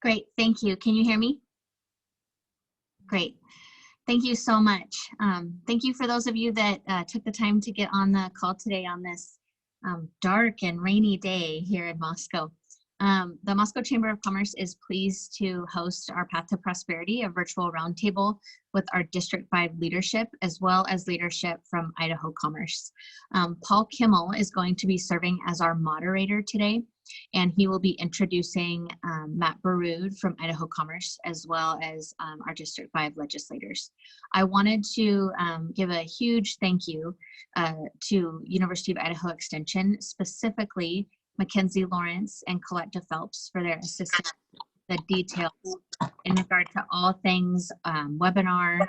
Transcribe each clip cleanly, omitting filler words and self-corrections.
Great, thank you. Can you hear me? Great. Thank you so much. Thank you for those of you that took the time to get on the call today on this dark and rainy day here in Moscow. The Moscow Chamber of Commerce is pleased to host our Path to Prosperity, a virtual roundtable with our District 5 leadership, as well as leadership from Idaho Commerce. Paul Kimmel is going to be serving as our moderator today, and he will be introducing Matt Borud from Idaho Commerce, as well as our District 5 legislators. I wanted to give a huge thank you to University of Idaho Extension, specifically Mackenzie Lawrence and Colette DePhelps for their assistance with the details in regard to all things webinar,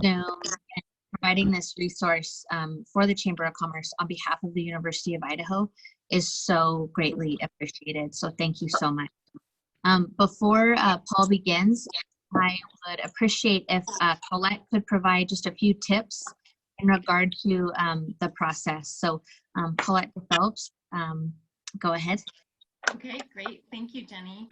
Zoom, and providing this resource for the Chamber of Commerce on behalf of the University of Idaho is so greatly appreciated. So thank you so much. Before Paul begins, I would appreciate if Colette could provide just a few tips in regard to the process. So Colette DePhelps, go ahead. Okay, great. Thank you, Jenny.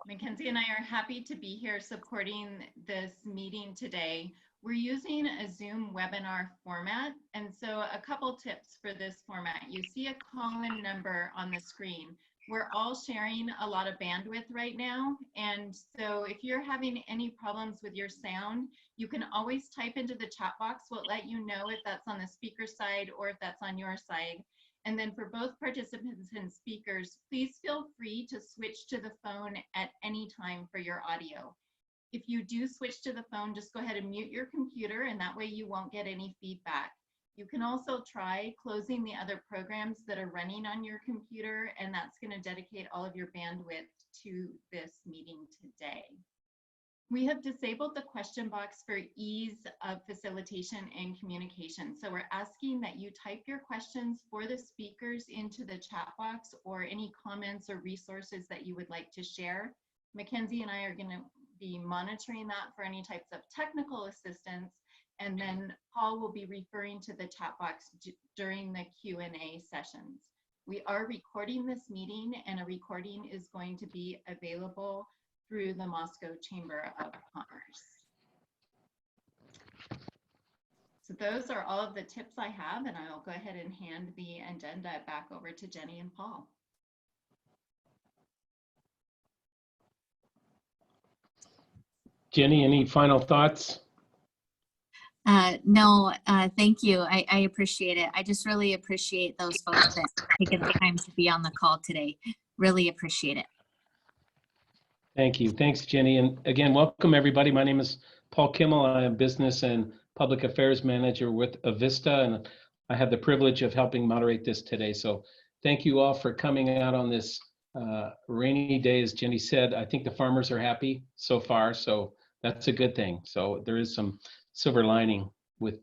Mackenzie and I are happy to be here supporting this meeting today. We're using a Zoom webinar format, and so a couple tips for this format. You see a call-in number on the screen. We're all sharing a lot of bandwidth right now, and so if you're having any problems with your sound, you can always type into the chat box. We'll let you know if that's on the speaker side or if that's on your side. And then for both participants and speakers, please feel free to switch to the phone at any time for your audio. If you do switch to the phone, just go ahead and mute your computer, and that way you won't get any feedback. You can also try closing the other programs that are running on your computer, and that's going to dedicate all of your bandwidth to this meeting today. We have disabled the question box for ease of facilitation and communication. So we're asking that you type your questions for the speakers into the chat box, or any comments or resources that you would like to share. Mackenzie and I are going to be monitoring that for any types of technical assistance, and then Paul will be referring to the chat box during the Q&A sessions. We are recording this meeting, and a recording is going to be available through the Moscow Chamber of Commerce. So those are all of the tips I have, and I'll go ahead and hand the agenda back over to Jenny and Paul. Jenny, any final thoughts? No, thank you. I appreciate it. I just really appreciate those folks that taken the time to be on the call today. Really appreciate it. Thank you. Thanks, Jenny. And again, welcome everybody. My name is Paul Kimmel. I am Business and Public Affairs Manager with Avista, and I have the privilege of helping moderate this today. So thank you all for coming out on this rainy day. As Jenny said, I think the farmers are happy so far, so that's a good thing. So there is some silver lining with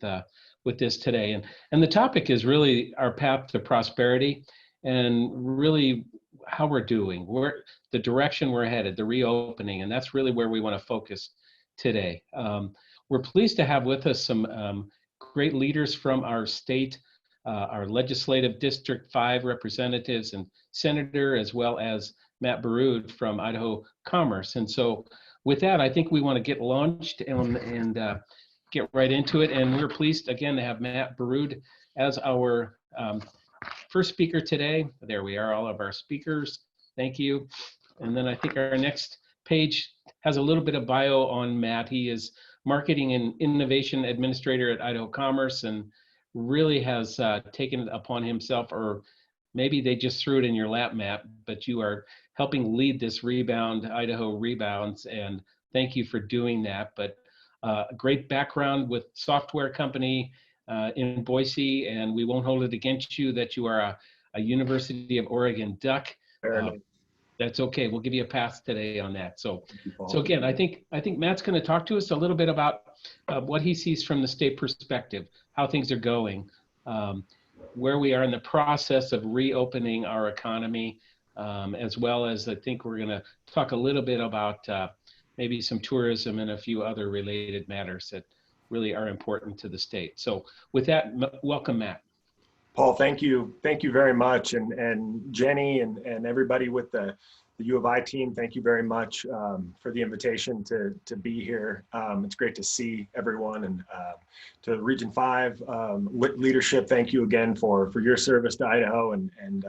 this today. And the topic is really our path to prosperity, and really how we're doing, the direction we're headed, the reopening, and that's really where we want to focus today. We're pleased to have with us some great leaders from our state, our legislative District 5 representatives and senator, as well as Matt Borud from Idaho Commerce. And so with that, I think we want to get launched and get right into it. And we're pleased again to have Matt Borud as our first speaker today. There we are, all of our speakers. Thank you. And then I think our next page has a little bit of bio on Matt. He is Marketing and Innovation Administrator at Idaho Commerce, and really has taken it upon himself, or maybe they just threw it in your lap, Matt, but you are helping lead this rebound, Idaho Rebounds, and thank you for doing that. But a great background with software company in Boise, and we won't hold it against you that you are a University of Oregon Duck. That's okay. We'll give you a pass today on that. So again, I think Matt's going to talk to us a little bit about what he sees from the state perspective, how things are going, where we are in the process of reopening our economy, as well as I think we're going to talk a little bit about maybe some tourism and a few other related matters that really are important to the state. So with that, welcome, Matt. Paul, thank you very much, and Jenny and everybody with the the U of I team, thank you very much for the invitation to be here. It's great to see everyone, and to Region 5 leadership, thank you again for your service to Idaho, and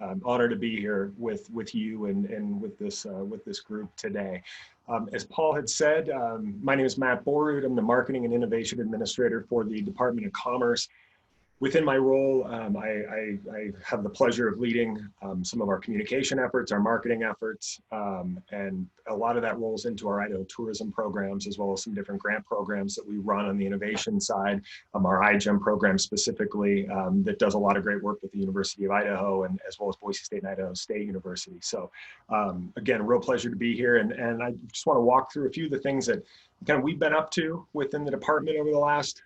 I'm honored to be here with you and with this group today. As Paul had said, my name is Matt Borud. I'm the Marketing and Innovation Administrator for the Department of Commerce. Within my role, I have the pleasure of leading some of our communication efforts, our marketing efforts, and a lot of that rolls into our Idaho tourism programs, as well as some different grant programs that we run on the innovation side. Our iGEM program specifically, that does a lot of great work with the University of Idaho, and as well as Boise State and Idaho State University. So again, a real pleasure to be here. And I just want to walk through a few of the things that kind of we've been up to within the department over the last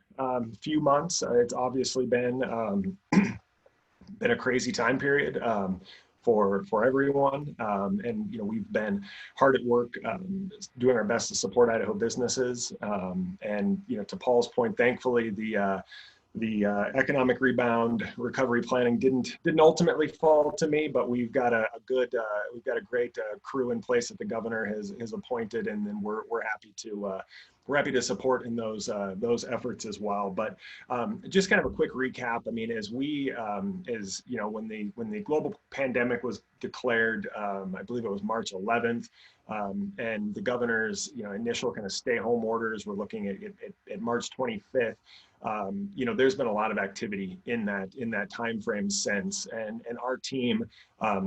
few months. It's obviously been a crazy time period for everyone, and we've been hard at work doing our best to support Idaho businesses. And to Paul's point, thankfully the economic rebound recovery planning didn't ultimately fall to me, but we've got a great crew in place that the governor has appointed, and then we're happy to support in those efforts as well. But just kind of a quick recap. I mean, when the global pandemic was declared, I believe it was March 11th, and the governor's initial kind of stay home orders were looking at March 25th. There's been a lot of activity in that time frame since, and our team,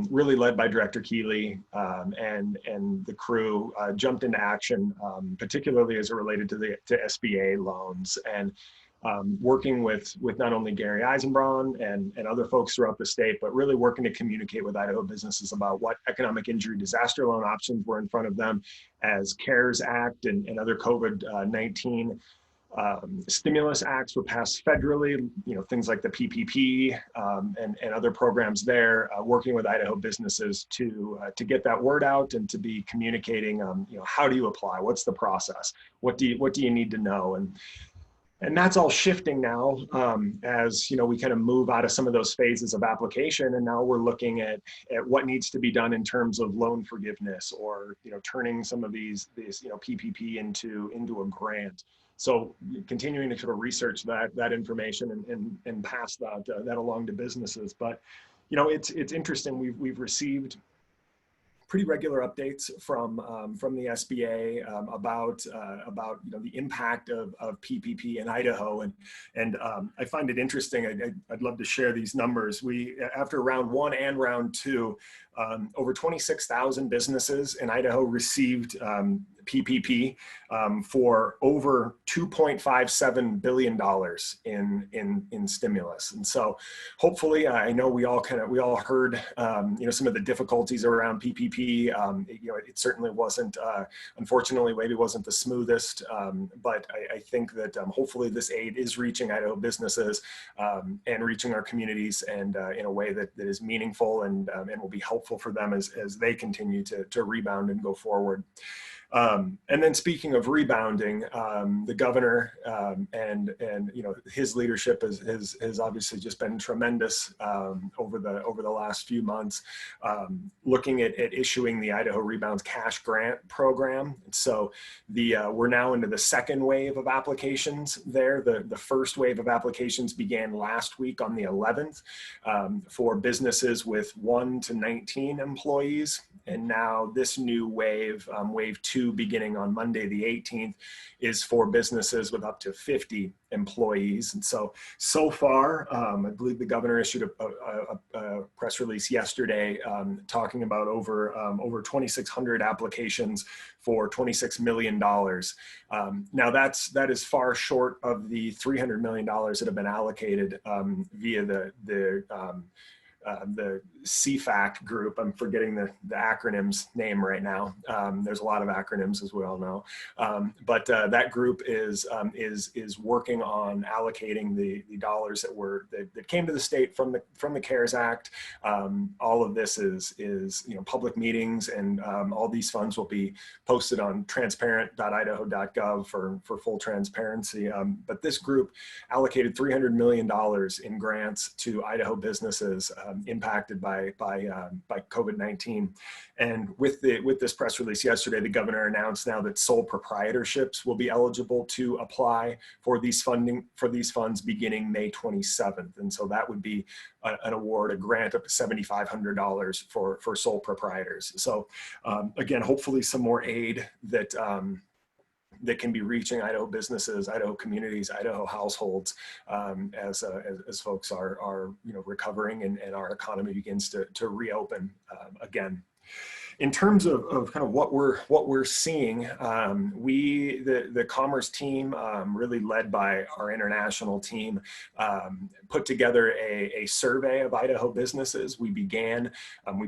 really led by Director Keeley and the crew, jumped into action, particularly as it related to SBA loans, and working with not only Gary Eisenbraun and other folks throughout the state, but really working to communicate with Idaho businesses about what economic injury disaster loan options were in front of them as CARES Act and other COVID-19 stimulus acts were passed federally, things like the PPP and other programs there, working with Idaho businesses to get that word out and to be communicating, how do you apply? What's the process? What do you need to know? And that's all shifting now, as we kind of move out of some of those phases of application, and now we're looking at what needs to be done in terms of loan forgiveness, or turning some of these PPP into a grant. So continuing to sort of research that information and pass that along to businesses. But it's interesting. We've received pretty regular updates from the SBA about the impact of PPP in Idaho, and I find it interesting. I'd love to share these numbers. We, after round 1 and round 2, over 26,000 businesses in Idaho received PPP for over $2.57 billion in stimulus. And so hopefully, I know we all heard some of the difficulties around PPP. It certainly wasn't, unfortunately, maybe wasn't the smoothest, but I think that hopefully this aid is reaching Idaho businesses and reaching our communities, and in a way that is meaningful and will be helpful for them as they continue to rebound and go forward. And then speaking of rebounding, the governor and his leadership has obviously just been tremendous over the last few months, looking at issuing the Idaho Rebounds Cash Grant Program. So we're now into the second wave of applications there. The first wave of applications began last week on the 11th for businesses with 1 to 19 employees. And now this new wave, wave 2, beginning on Monday the 18th, is for businesses with up to 50 employees. And so far, I believe the governor issued a press release yesterday talking about over 2,600 applications for $26 million. Now that is far short of the $300 million that have been allocated via the CFAC group. I'm forgetting the acronym's name right now. There's a lot of acronyms, as we all know, but that group is working on allocating the dollars that came to the state from the CARES Act. All of this is public meetings, and all these funds will be posted on transparent.idaho.gov for full transparency. But this group allocated $300 million in grants to Idaho businesses impacted by COVID-19. And with this press release yesterday, the governor announced now that sole proprietorships will be eligible to apply for these funds beginning May 27th. And so that would be an award, a grant up to $7,500 for sole proprietors. So again, hopefully some more aid that that can be reaching Idaho businesses, Idaho communities, Idaho households as folks are recovering and our economy begins to reopen again. In terms of kind of what we're seeing, the Commerce team, really led by our international team, put together a survey of Idaho businesses. We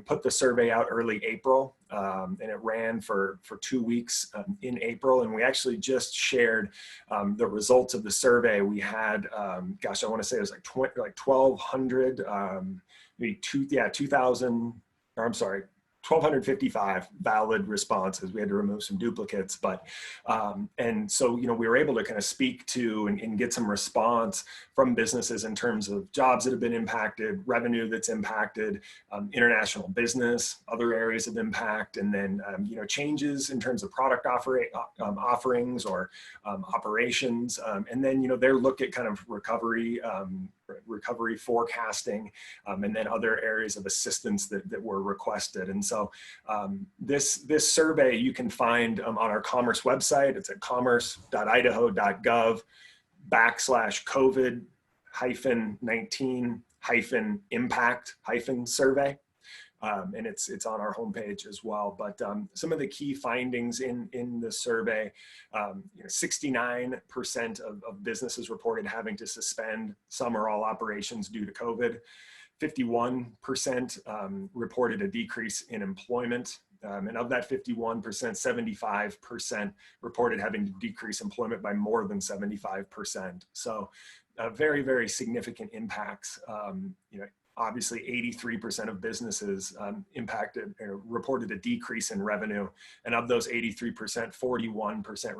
put the survey out early April, and it ran for 2 weeks in April. And we actually just shared the results of the survey. We had, gosh, I want to say it was like 1,200, maybe 2,000, or I'm sorry, 1,255 valid responses. We had to remove some duplicates, but, and so, we were able to kind of speak to and get some response from businesses in terms of jobs that have been impacted, revenue that's impacted, international business, other areas of impact, and then, changes in terms of product offerings or operations. And then, their look at kind of recovery forecasting, and then other areas of assistance that were requested. And so this survey you can find on our Commerce website. It's at commerce.idaho.gov/COVID-19-impact-survey. And it's on our homepage as well. But some of the key findings in the survey, 69% of businesses reported having to suspend some or all operations due to COVID. 51% reported a decrease in employment. And of that 51%, 75% reported having to decrease employment by more than 75%. So very, very significant impacts. Obviously 83% of businesses reported a decrease in revenue. And of those 83%, 41%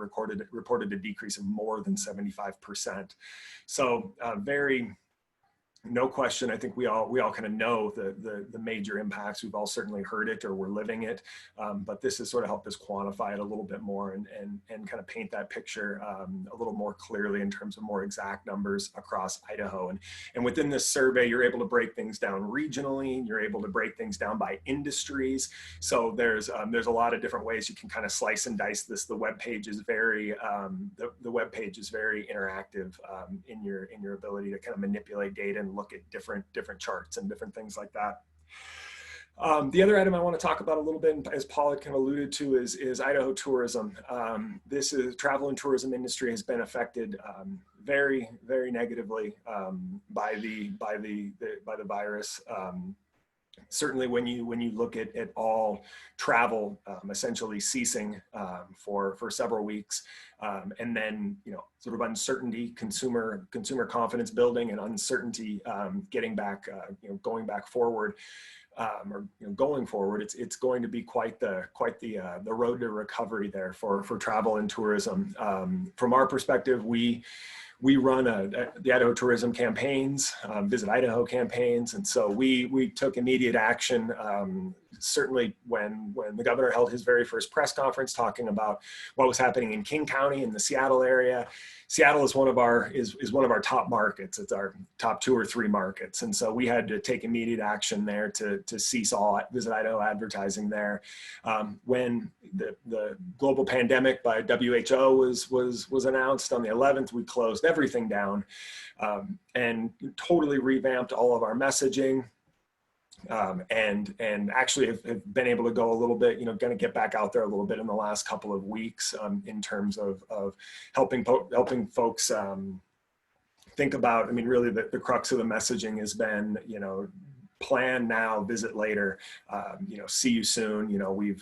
reported a decrease of more than 75%. So no question, I think we all kind of know the major impacts. We've all certainly heard it or we're living it, but this has sort of helped us quantify it a little bit more and kind of paint that picture a little more clearly in terms of more exact numbers across Idaho. And within this survey, you're able to break things down regionally. You're able to break things down by industries. So there's a lot of different ways you can kind of slice and dice this. The web page is very interactive in your ability to kind of manipulate data and look at different charts and different things like that. The other item I want to talk about a little bit, as Paul had kind of alluded to, is Idaho tourism. Travel and tourism industry has been affected very, very negatively by the virus. Certainly when you look at all travel essentially ceasing for several weeks, and then sort of uncertainty, consumer confidence building, and uncertainty getting back, going back forward, or going forward, it's going to be quite the road to recovery there for travel and tourism. From our perspective, we run the Idaho tourism campaigns, Visit Idaho campaigns. And so we took immediate action, certainly when the governor held his very first press conference talking about what was happening in King County in the Seattle area. Seattle is one of our top markets. It's our top 2 or 3 markets. And so we had to take immediate action there to cease all Visit Idaho advertising there. When the global pandemic by WHO was announced on the 11th, we closed everything down and totally revamped all of our messaging. And actually have been able to go a little bit, going to get back out there a little bit in the last couple of weeks in terms of helping folks think about, really the crux of the messaging has been, plan now, visit later, see you soon. We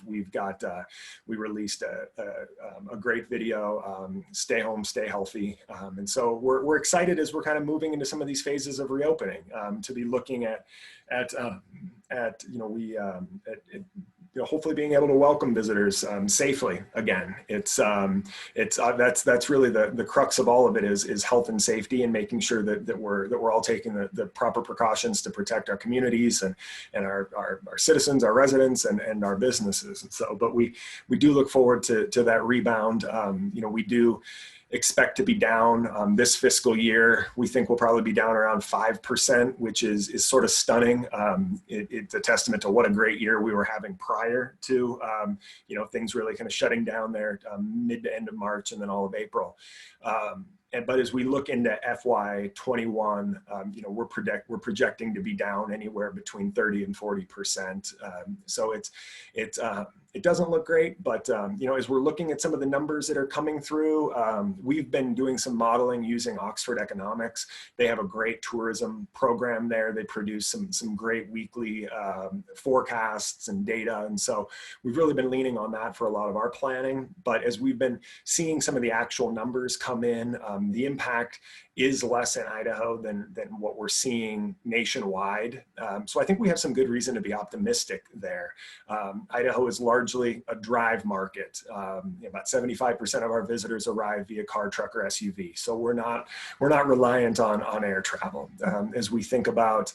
released a great video, stay home, stay healthy. And so we're excited as we're kind of moving into some of these phases of reopening to be looking at hopefully being able to welcome visitors safely again. That's really the crux of all of it is health and safety, and making sure that we're all taking the proper precautions to protect our communities and our citizens, our residents, and our businesses. And so, but we do look forward to that rebound. We do expect to be down this fiscal year. We think we'll probably be down around 5%, which is sort of stunning. It's a testament to what a great year we were having prior to, things really kind of shutting down there mid to end of March and then all of April. But as we look into FY21, we're projecting to be down anywhere between 30 and 40%. So it doesn't look great, but as we're looking at some of the numbers that are coming through, we've been doing some modeling using Oxford Economics. They have a great tourism program there. They produce some great weekly forecasts and data, and so we've really been leaning on that for a lot of our planning. But as we've been seeing some of the actual numbers come in, the impact is less in Idaho than what we're seeing nationwide. So I think we have some good reason to be optimistic there. Idaho is largely a drive market. About 75% of our visitors arrive via car, truck, or SUV. So we're not reliant on air travel. As we think about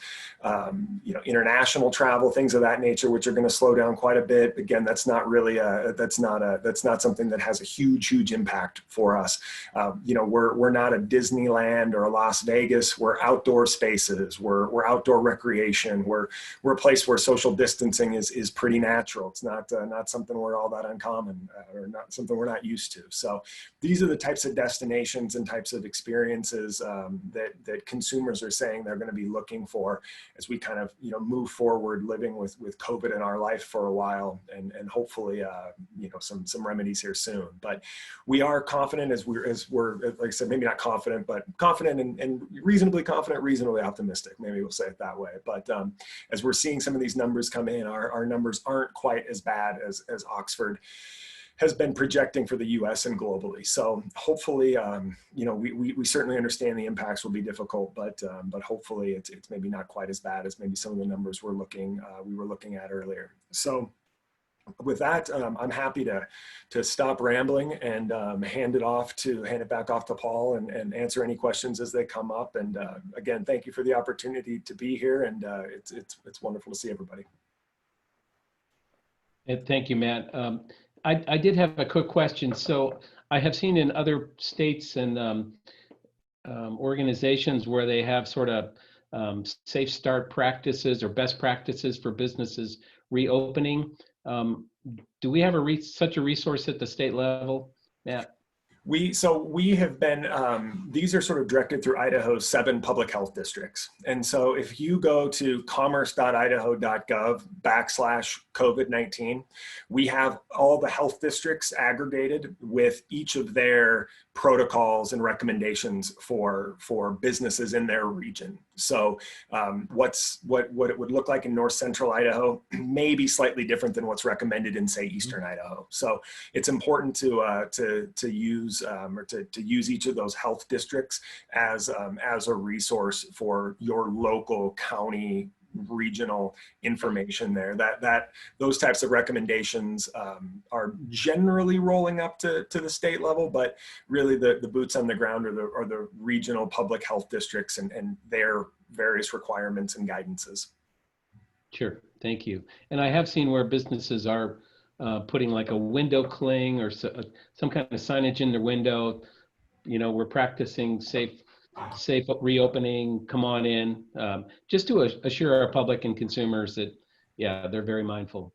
international travel, things of that nature, which are going to slow down quite a bit. Again, that's not something that has a huge impact for us. We're not a Disneyland or a Las Vegas. We're outdoor spaces. We're outdoor recreation. We're a place where social distancing is pretty natural. It's not something we're all that uncommon or not something we're not used to. So these are the types of destinations and types of experiences that consumers are saying they're going to be looking for as we kind of move forward, living with COVID in our life for a while, and hopefully some remedies here soon. But we are confident as we're like I said, maybe not confident, but confident and reasonably confident, reasonably optimistic. Maybe we'll say it that way. But as we're seeing some of these numbers come in, our numbers aren't quite as bad as Oxford has been projecting for the U.S. and globally. So hopefully, we certainly understand the impacts will be difficult, but hopefully it's maybe not quite as bad as maybe some of the numbers we were looking at earlier. So with that, I'm happy to stop rambling and hand it back off to Paul and answer any questions as they come up. And again, thank you for the opportunity to be here, and it's wonderful to see everybody. Thank you, Matt. I did have a quick question. So I have seen in other states and organizations where they have sort of safe start practices or best practices for businesses reopening. Do we have such a resource at the state level, Matt? We have been, these are sort of directed through Idaho's 7 public health districts. And so if you go to commerce.idaho.gov/COVID-19, we have all the health districts aggregated with each of their protocols and recommendations for businesses in their region. So what it would look like in north central Idaho may be slightly different than what's recommended in, say, eastern Idaho. So it's important to use each of those health districts as a resource for your local county regional information there. That those types of recommendations are generally rolling up to the state level, but really the boots on the ground are the regional public health districts and their various requirements and guidances. Sure, thank you. And I have seen where businesses are putting like a window cling or some kind of signage in their window. We're practicing safe reopening, come on in, just to assure our public and consumers that, yeah, they're very mindful.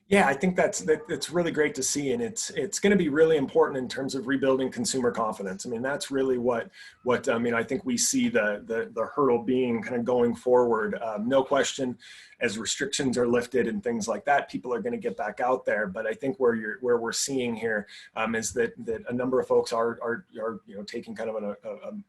Yeah, I think that's really great to see, and it's going to be really important in terms of rebuilding consumer confidence. I mean, that's really what I think we see the hurdle being kind of going forward. No question, as restrictions are lifted and things like that, people are going to get back out there. But I think where we're seeing here is that a number of folks are taking kind of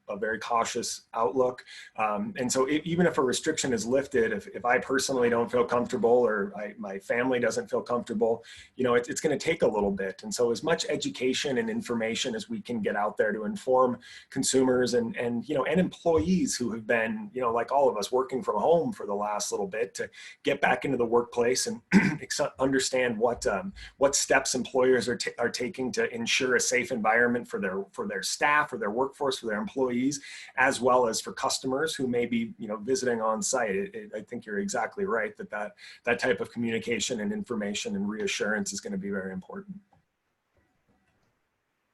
a very cautious outlook. And so even if a restriction is lifted, if I personally don't feel comfortable or my family doesn't feel comfortable comfortable, you know, it's going to take a little bit. And so as much education and information as we can get out there to inform consumers and you know, and employees who have been, you know, like all of us, working from home for the last little bit, to get back into the workplace and understand what steps employers are taking to ensure a safe environment for their staff, for their workforce, for their employees, as well as for customers who may be, you know, visiting on site. I think you're exactly right that type of communication and information and reassurance is going to be very important.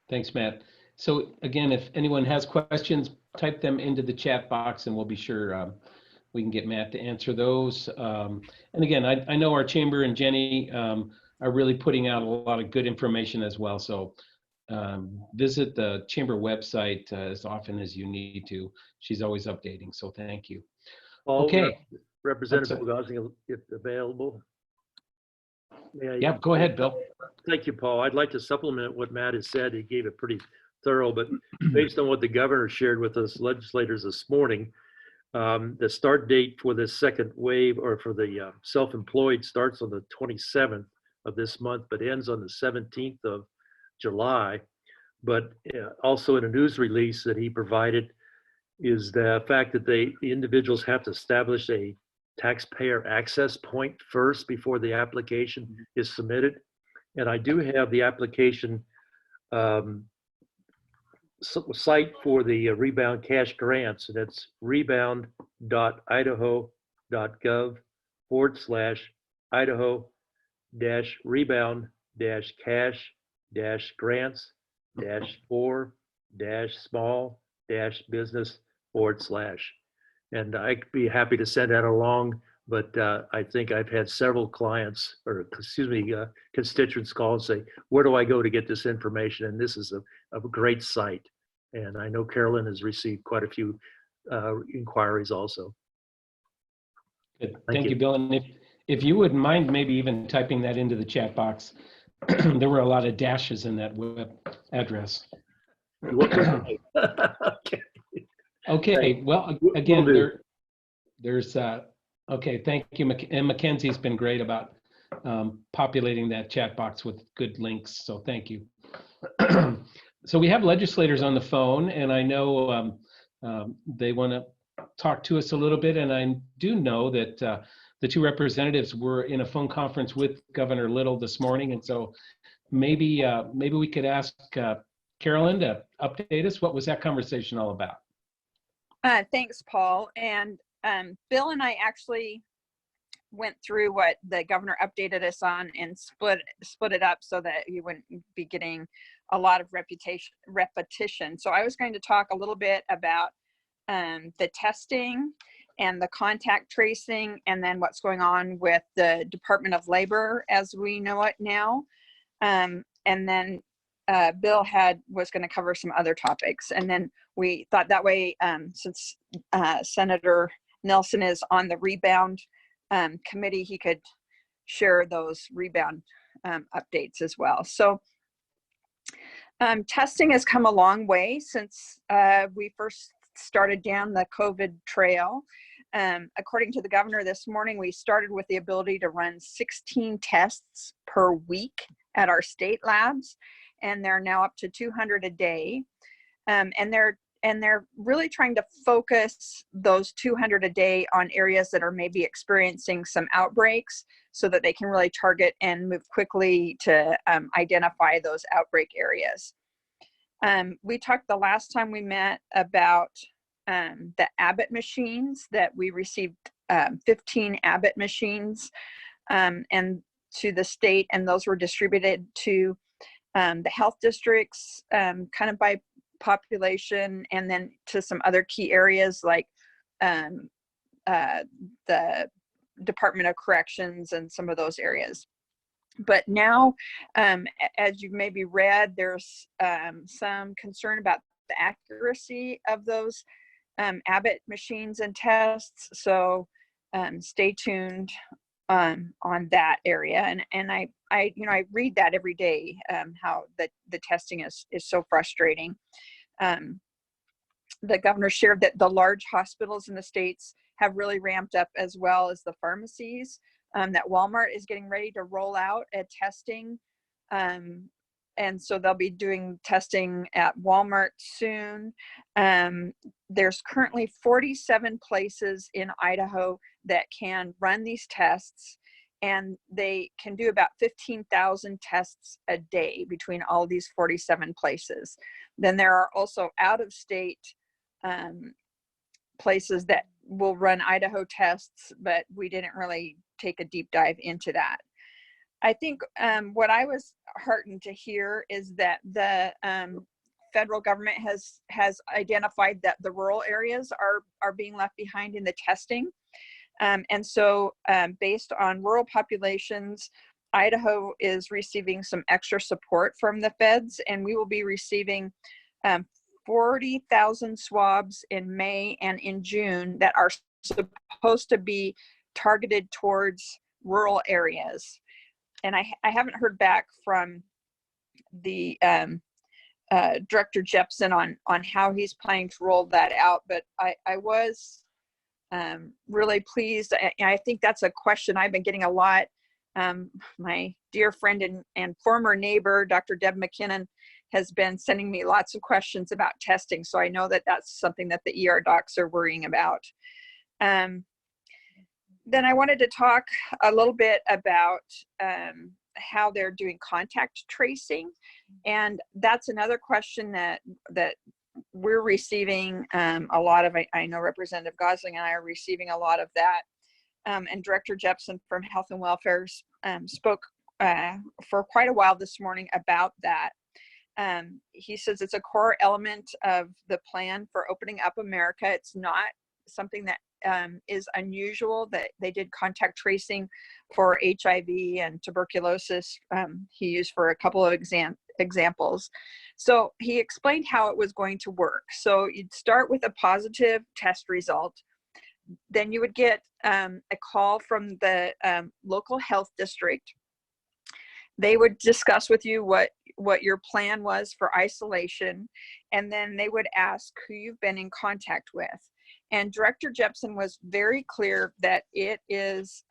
Thanks, Matt. So again, if anyone has questions, type them into the chat box and we'll be sure we can get Matt to answer those. And again, I know our chamber and Jenny are really putting out a lot of good information as well. So visit the chamber website as often as you need to. She's always updating, so thank you. Okay. Representative Goesling, if available. Yeah, go ahead, Bill. Thank you, Paul. I'd like to supplement what Matt has said. He gave it pretty thorough, but based on what the governor shared with us legislators this morning, the start date for the second wave, or for the self-employed, starts on the 27th of this month, but ends on the 17th of July. But also in a news release that he provided is the fact that the individuals have to establish a taxpayer access point first before the application is submitted. And I do have the application site for the Rebound Cash Grants, and it's rebound.idaho.gov/Idaho-Rebound-Cash-Grants-small-business/. And I'd be happy to send that along, but I think I've had several clients, or excuse me, constituents call and say, where do I go to get this information? And this is a great site. And I know Carolyn has received quite a few inquiries also. Good. Thank you, Bill. And if you wouldn't mind maybe even typing that into the chat box. There were a lot of dashes in that web address. Okay. Okay, well, again, there's, okay, thank you. And Mackenzie's been great about populating that chat box with good links, so thank you. So we have legislators on the phone, and I know they want to talk to us a little bit, and I do know that the two representatives were in a phone conference with Governor Little this morning, and so maybe we could ask Carolyn to update us. What was that conversation all about? Thanks, Paul. And Bill and I actually went through what the governor updated us on and split it up so that you wouldn't be getting a lot of repetition. So I was going to talk a little bit about the testing and the contact tracing, and then what's going on with the Department of Labor as we know it now. And then Bill was going to cover some other topics. And then we thought that way, since Senator Nilsson is on the Rebound committee, he could share those Rebound updates as well. So testing has come a long way since we first started down the COVID trail. According to the governor this morning, we started with the ability to run 16 tests per week at our state labs, and they're now up to 200 a day. And they're really trying to focus those 200 a day on areas that are maybe experiencing some outbreaks, so that they can really target and move quickly to identify those outbreak areas. We talked the last time we met about the Abbott machines, that we received 15 Abbott machines and to the state, and those were distributed to the health districts kind of by population, and then to some other key areas like the Department of Corrections and some of those areas. But now, as you maybe read, there's some concern about the accuracy of those Abbott machines and tests. So stay tuned on that area. And I read that every day, how the testing is so frustrating. The governor shared that the large hospitals in the states have really ramped up, as well as the pharmacies, that Walmart is getting ready to roll out a testing. And so they'll be doing testing at Walmart soon. There's currently 47 places in Idaho that can run these tests, and they can do about 15,000 tests a day between all these 47 places. Then there are also out-of-state places that will run Idaho tests, but we didn't really take a deep dive into that. I think what I was heartened to hear is that the federal government has identified that the rural areas are being left behind in the testing. And so based on rural populations, Idaho is receiving some extra support from the feds, and we will be receiving 40,000 swabs in May and in June that are supposed to be targeted towards rural areas. And I haven't heard back from the Director Jepson on how he's planning to roll that out, but I was really pleased. I think that's a question I've been getting a lot. My dear friend and former neighbor, Dr. Deb McKinnon, has been sending me lots of questions about testing. So I know that that's something that the ER docs are worrying about. Then I wanted to talk a little bit about how they're doing contact tracing. And that's another question that we're receiving a lot of. I know Representative Goesling and I are receiving a lot of that. And Director Jepson from Health and Welfare spoke for quite a while this morning about that. He says it's a core element of the plan for opening up America. It's not something that is unusual, that they did contact tracing for HIV and tuberculosis. He used for a couple of examples. So he explained how it was going to work. So you'd start with a positive test result. Then you would get a call from the local health district. They would discuss with you what your plan was for isolation, and then they would ask who you've been in contact with. And Director Jepson was very clear that it is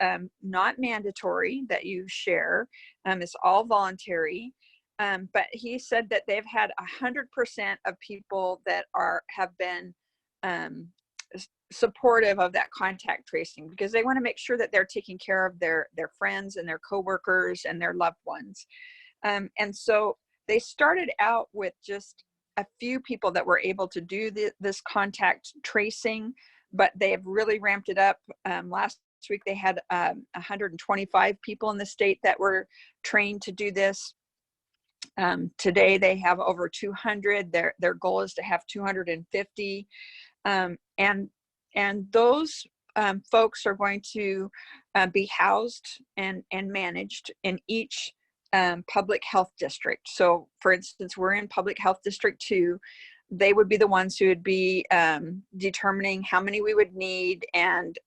not mandatory that you share. It's all voluntary. But he said that they've had 100% of people that have been supportive of that contact tracing, because they want to make sure that they're taking care of their friends and their coworkers and their loved ones. And so they started out with just a few people that were able to do this contact tracing, but they have really ramped it up. Last week they had 125 people in the state that were trained to do this. Today they have over 200. Their goal is to have 250. And those folks are going to be housed and managed in each public health district. So for instance, we're in public health district 2. They would be the ones who would be determining how many we would need and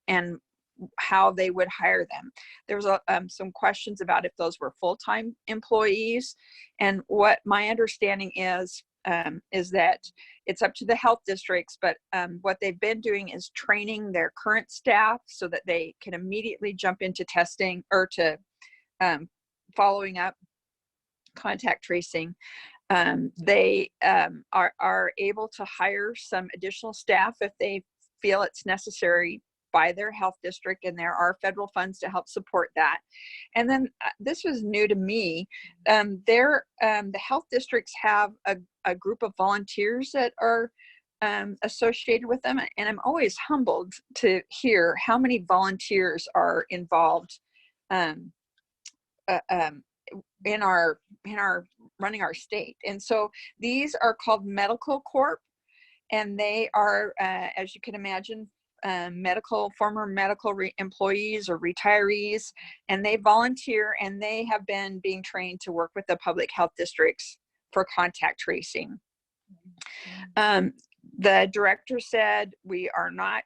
how they would hire them. There was some questions about if those were full-time employees, and what my understanding is that it's up to the health districts, but what they've been doing is training their current staff so that they can immediately jump into testing or to following up contact tracing. They are able to hire some additional staff if they feel it's necessary by their health district, and there are federal funds to help support that. And then this was new to me. The health districts have a group of volunteers that are associated with them, and I'm always humbled to hear how many volunteers are involved in our running our state. And so these are called Medical Corp, and they are, as you can imagine, former medical employees or retirees, and they volunteer, and they have been being trained to work with the public health districts for contact tracing. The director said we're not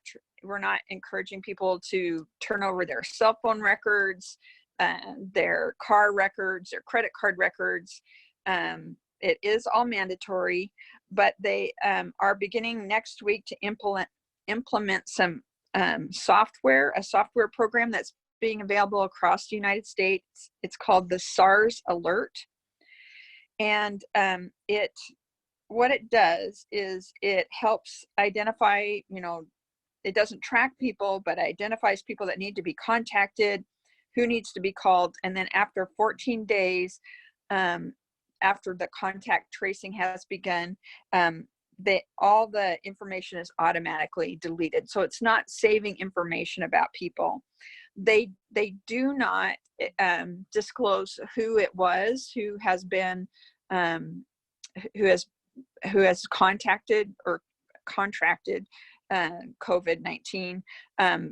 encouraging people to turn over their cell phone records, their car records, their credit card records. It is all mandatory, but they are beginning next week to implement some software program that's being available across the United States. It's called the SARS Alert. And what it does is it helps identify, it doesn't track people, but identifies people that need to be contacted, who needs to be called. And then after 14 days, after the contact tracing has begun, all the information is automatically deleted. So it's not saving information about people. They do not disclose who it was who has been who has contacted or contracted COVID-19,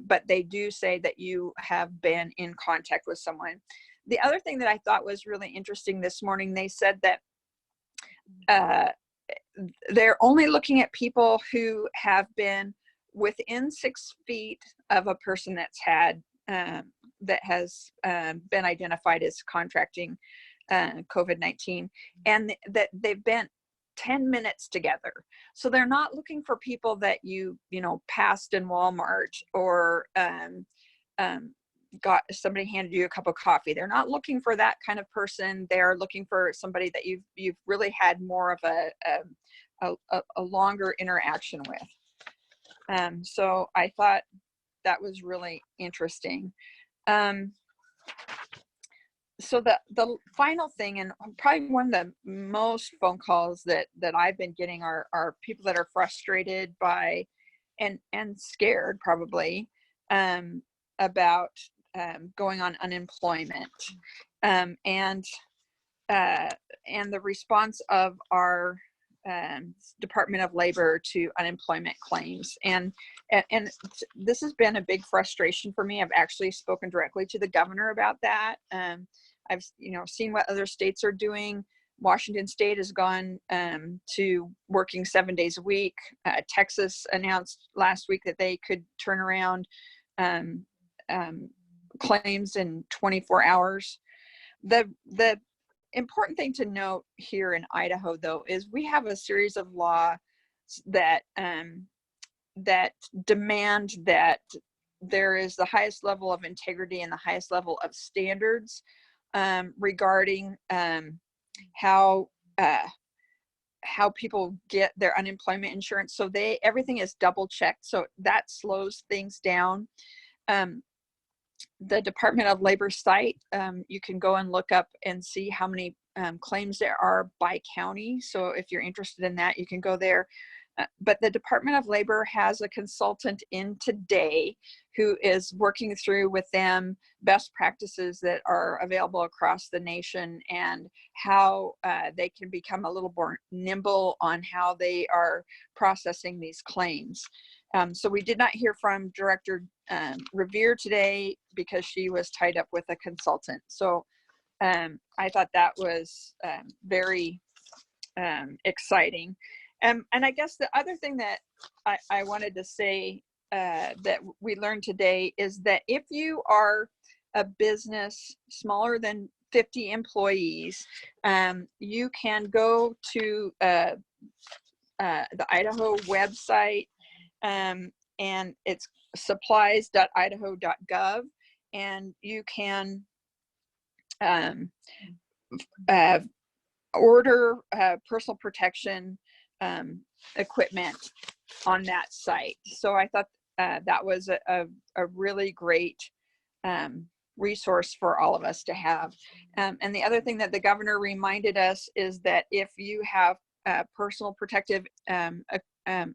but they do say that you have been in contact with someone. The other thing that I thought was really interesting this morning, they said that they're only looking at people who have been within 6 feet of a person that's had that has been identified as contracting COVID-19, and that they've been 10 minutes together. So they're not looking for people that you passed in Walmart or got somebody handed you a cup of coffee. They're not looking for that kind of person. They're looking for somebody that you've really had more of a longer interaction with. So I thought that was really interesting. So the final thing, and probably one of the most phone calls that I've been getting are people that are frustrated by and scared probably about going on unemployment, and the response of our Department of Labor to unemployment claims. And this has been a big frustration for me. I've actually spoken directly to the governor about that. I've seen what other states are doing. Washington State has gone to working 7 days a week. Texas announced last week that they could turn around claims in 24 hours. The important thing to note here in Idaho, though, is we have a series of laws that demand that there is the highest level of integrity and the highest level of standards regarding how people get their unemployment insurance. So everything is double checked. So that slows things down. The Department of Labor site, you can go and look up and see how many claims there are by county. So if you're interested in that, you can go there. But the Department of Labor has a consultant in today who is working through with them best practices that are available across the nation and how they can become a little more nimble on how they are processing these claims. So we did not hear from Director Revere today because she was tied up with a consultant. So I thought that was very exciting. And I guess the other thing that I wanted to say that we learned today is that if you are a business smaller than 50 employees, you can go to the Idaho website, and it's supplies.idaho.gov, and you can order personal protection equipment on that site. So I thought that was a really great resource for all of us to have. And the other thing that the governor reminded us is that if you have personal protective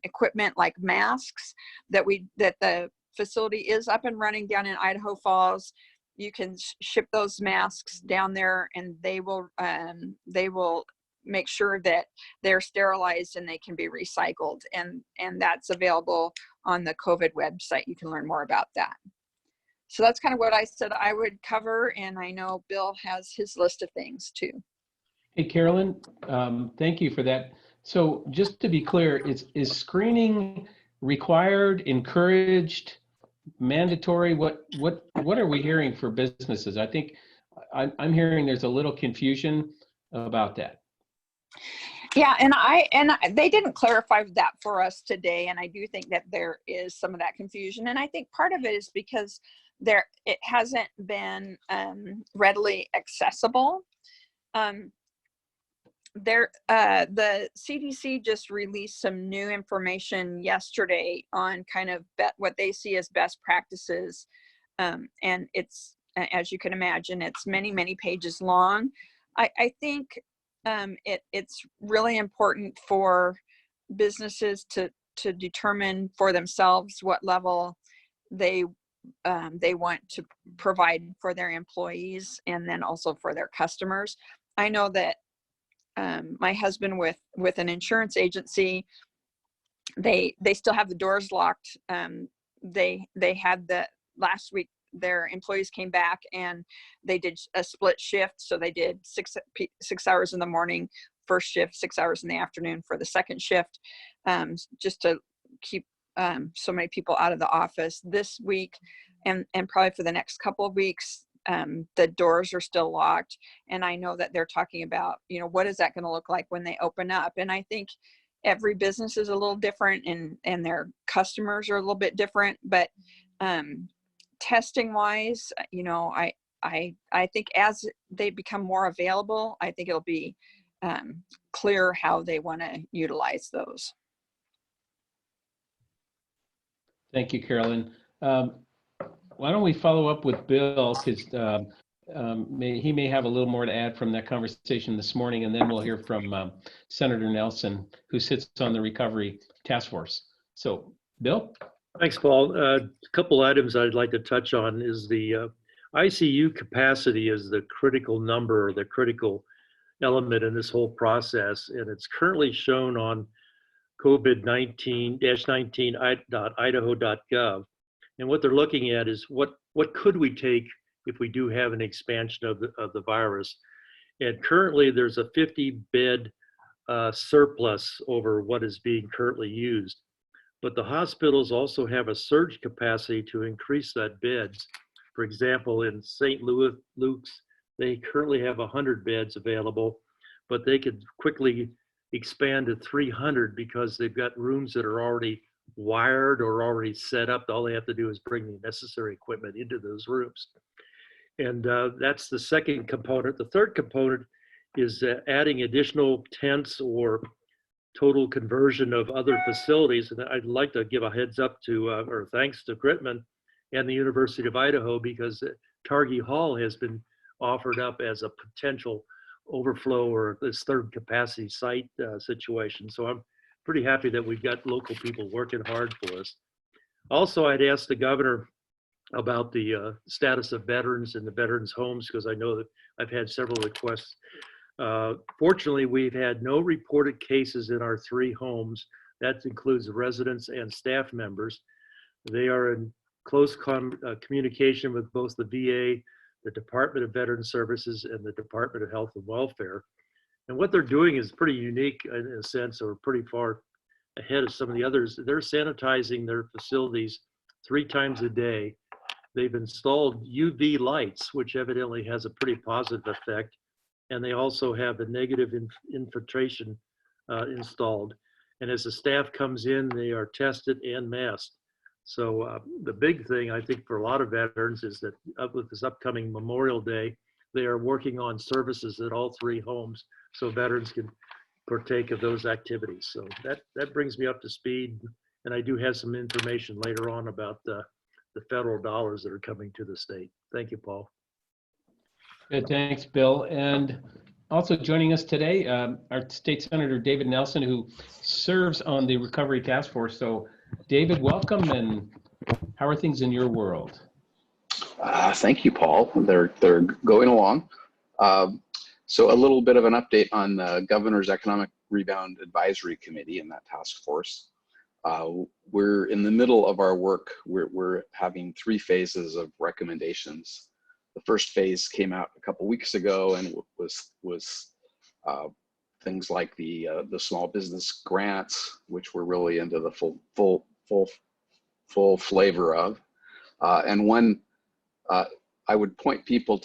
equipment like masks, that the facility is up and running down in Idaho Falls, you can ship those masks down there, and they will make sure that they're sterilized and they can be recycled, and that's available on the COVID website. You can learn more about that. So that's kind of what I said I would cover, and I know Bill has his list of things too. Hey, Carolyn, thank you for that. So just to be clear, is screening required, encouraged, mandatory? What are we hearing for businesses? I think I'm hearing there's a little confusion about that. Yeah, and they didn't clarify that for us today, and I do think that there is some of that confusion, and I think part of it is because it hasn't been readily accessible. The CDC just released some new information yesterday on kind of what they see as best practices. And it's, as you can imagine, it's many, many pages long. I think it's really important for businesses to determine for themselves what level they want to provide for their employees and then also for their customers. I know that my husband with an insurance agency, they still have the doors locked. They had last week, their employees came back and they did a split shift. So they did 6 hours in the morning, first shift, 6 hours in the afternoon for the second shift, just to keep so many people out of the office. This week and probably for the next couple of weeks, the doors are still locked. And I know that they're talking about, what is that going to look like when they open up? And I think every business is a little different and their customers are a little bit different, but testing wise, I think as they become more available, I think it'll be clear how they want to utilize those. Thank you, Carolyn. Why don't we follow up with Bill, because he may have a little more to add from that conversation this morning, and then we'll hear from Senator Nilsson, who sits on the Recovery Task Force. So, Bill? Thanks, Paul. A couple items I'd like to touch on is the ICU capacity is the critical number, the critical element in this whole process, and it's currently shown on COVID-19-19.idaho.gov. And what they're looking at is what could we take if we do have an expansion of the virus. And currently there's a 50-bed surplus over what is being currently used. But the hospitals also have a surge capacity to increase that beds. For example, in St. Luke's, they currently have 100 beds available, but they could quickly expand to 300 because they've got rooms that are already wired or already set up. All they have to do is bring the necessary equipment into those rooms. And that's the second component. The third component is adding additional tents or total conversion of other facilities. And I'd like to give a heads up to, or thanks to Gritman and the University of Idaho, because Targhee Hall has been offered up as a potential overflow or this third capacity site situation. So I'm pretty happy that we've got local people working hard for us. Also, I'd asked the governor about the status of veterans and the veterans homes, because I know that I've had several requests. Fortunately, we've had no reported cases in our 3 homes. That includes residents and staff members. They are in close communication with both the VA, the Department of Veterans Services, and the Department of Health and Welfare. And what they're doing is pretty unique in a sense, or pretty far ahead of some of the others. They're sanitizing their facilities 3 times a day. They've installed UV lights, which evidently has a pretty positive effect. And they also have a negative infiltration installed. And as the staff comes in, they are tested and masked. So the big thing, I think, for a lot of veterans is that with this upcoming Memorial Day, they are working on services at all 3 homes so veterans can partake of those activities. So that brings me up to speed. And I do have some information later on about the federal dollars that are coming to the state. Thank you, Paul. Good, thanks, Bill. And also joining us today, our State Senator David Nilsson, who serves on the Recovery Task Force. So David, welcome, and how are things in your world? Thank you, Paul. They're going along. So a little bit of an update on the Governor's Economic Rebound Advisory Committee and that task force. We're in the middle of our work. We're having 3 phases of recommendations. The first phase came out a couple weeks ago and was things like the small business grants, which we're really into the full flavor of. And one, I would point people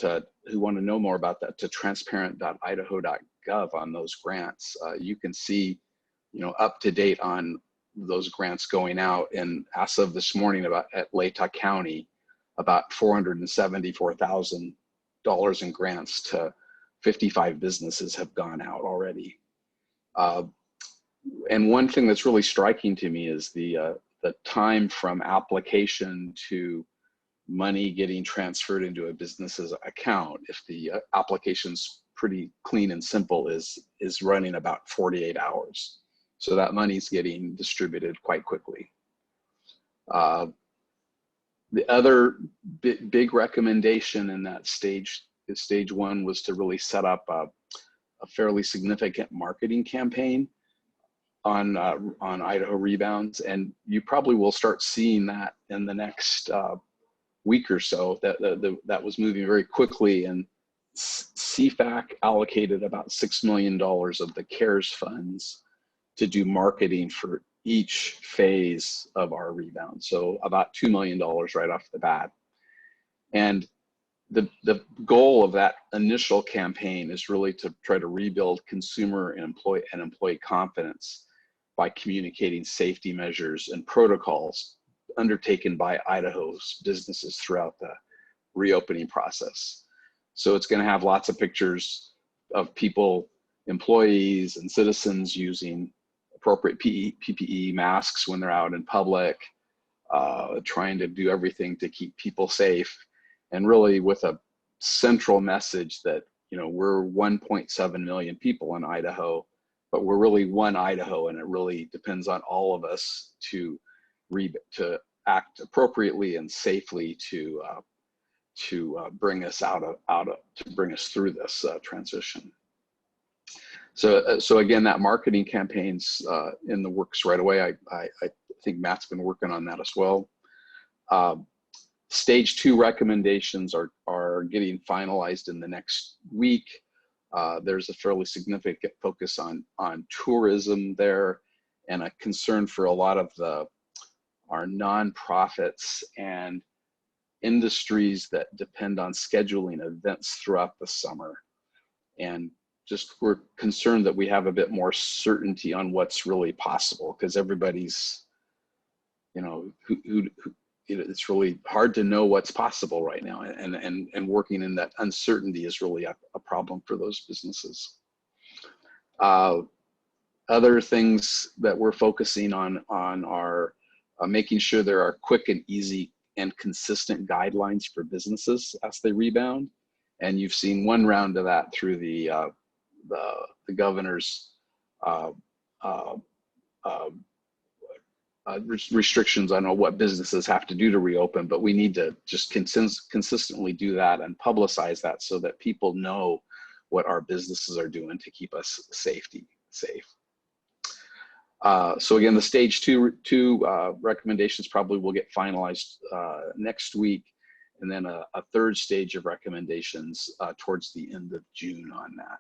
who want to know more about that to transparent.idaho.gov on those grants. You can see, up to date on those grants going out. And as of this morning at Latah County, about $474,000 in grants to 55 businesses have gone out already. And one thing that's really striking to me is the time from application to money getting transferred into a business's account. If the application's pretty clean and simple, is running about 48 hours. So that money's getting distributed quite quickly. The other big recommendation in that stage one was to really set up a fairly significant marketing campaign on Idaho Rebounds, and you probably will start seeing that in the next week or so. That was moving very quickly, and CFAC allocated about $6 million of the CARES funds to do marketing for each phase of our rebound. So about $2 million right off the bat. And the goal of that initial campaign is really to try to rebuild consumer and employee confidence by communicating safety measures and protocols undertaken by Idaho's businesses throughout the reopening process. So it's going to have lots of pictures of people, employees and citizens using appropriate PPE masks when they're out in public, trying to do everything to keep people safe, and really with a central message that, you know, we're 1.7 million people in Idaho, but we're really one Idaho, and it really depends on all of us to act appropriately and safely to bring us bring us through this transition. So again, that marketing campaign's in the works right away. I think Matt's been working on that as well. Stage 2 recommendations are getting finalized in the next week. There's a fairly significant focus on tourism there, and a concern for a lot of our nonprofits and industries that depend on scheduling events throughout the summer. And just we're concerned that we have a bit more certainty on what's really possible, because everybody's, you know, it's really hard to know what's possible right now, and working in that uncertainty is really a problem for those businesses. Other things that we're focusing on are making sure there are quick and easy and consistent guidelines for businesses as they rebound. And you've seen one round of that through the governor's restrictions on what businesses have to do to reopen, but we need to just consistently do that and publicize that so that people know what our businesses are doing to keep us safe. So again, the stage two recommendations probably will get finalized next week, and then a third stage of recommendations towards the end of June on that.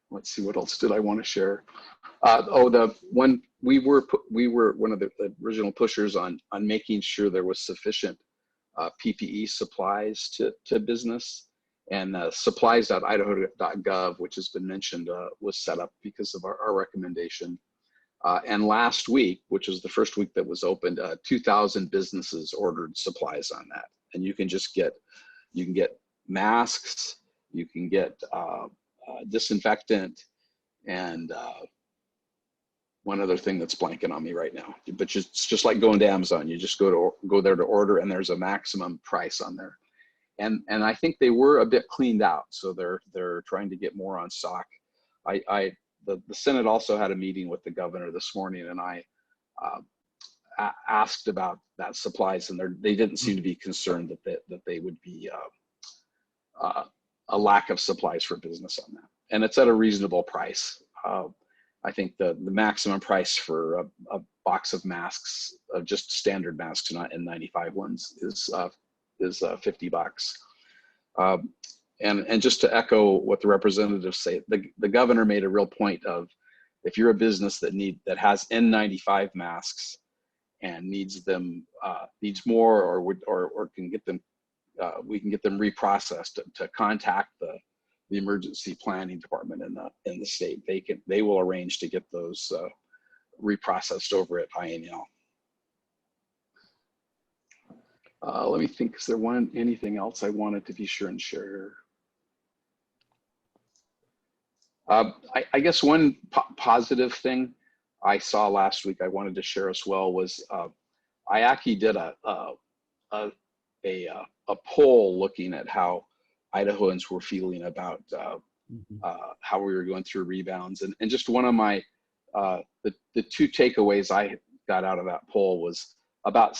Let's see, what else did I want to share? We were one of the original pushers on making sure there was sufficient PPE supplies to business, and supplies.idaho.gov, which has been mentioned, was set up because of our recommendation. And last week, which was the first week that was opened, 2,000 businesses ordered supplies on that. And you can get masks, you can get disinfectant, and one other thing that's blanking on me right now. But it's just like going to Amazon. You just go there to order, and there's a maximum price on there. And I think they were a bit cleaned out, so they're trying to get more on stock. The Senate also had a meeting with the governor this morning, and I asked about that supplies, and they didn't seem to be concerned that they would be a lack of supplies for business on that. And it's at a reasonable price. I think the maximum price for a box of masks, just standard masks, not N95 ones, is $50. And just to echo what the representatives say, the governor made a real point of, if you're a business that has N95 masks and needs more, or can get them, we can get them reprocessed, to contact the emergency planning department in the state. They will arrange to get those reprocessed over at INL. Let me think, is there anything else I wanted to be sure and share? I guess one positive thing I saw last week I wanted to share as well was IACI did a poll looking at how Idahoans were feeling about how we were going through rebounds, and just one of my the two takeaways I got out of that poll was about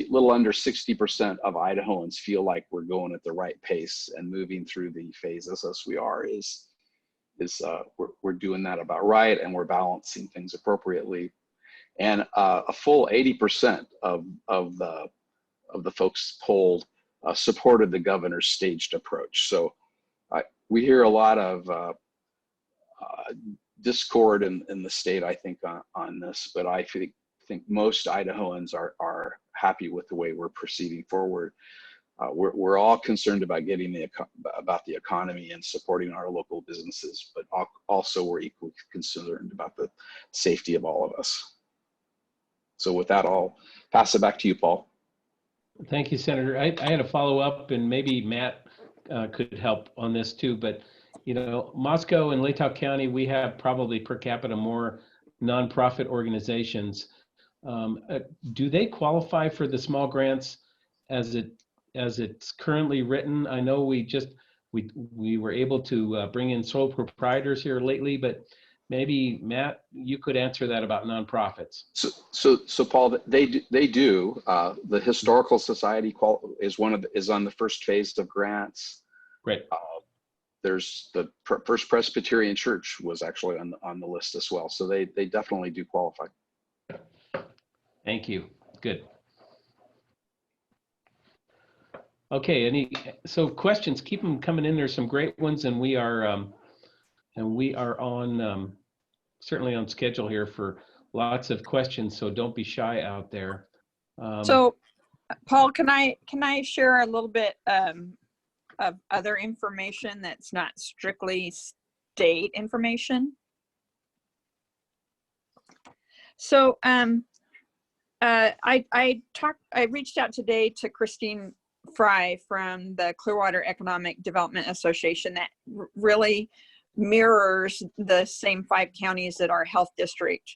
little under 60% of Idahoans feel like we're going at the right pace and moving through the phases as we are we're doing that about right, and we're balancing things appropriately. And a full 80% of the folks polled supported the governor's staged approach. So we hear a lot of discord in the state, I think, on this, but I think most Idahoans are happy with the way we're proceeding forward. We're all concerned about about the economy and supporting our local businesses, but also we're equally concerned about the safety of all of us. So with that, I'll pass it back to you, Paul. Thank you, Senator. I had a follow up, and maybe Matt could help on this too. But you know, Moscow and Latah County, we have probably per capita more nonprofit organizations. Do they qualify for the small grants as it's currently written? I know we were able to bring in sole proprietors here lately, but maybe Matt, you could answer that about nonprofits. So Paul, they do. The Historical Society is on the first phase of grants. Great. There's the First Presbyterian Church was actually on the list as well. So they definitely do qualify.H you. Good. Okay. So questions? Keep them coming in. There's some great ones, and we are on certainly on schedule here for lots of questions. So don't be shy out there. So, Paul, can I share a little bit of other information that's not strictly state information? So I reached out today to Christine Fry from the Clearwater Economic Development Association that really mirrors the same 5 counties that our health district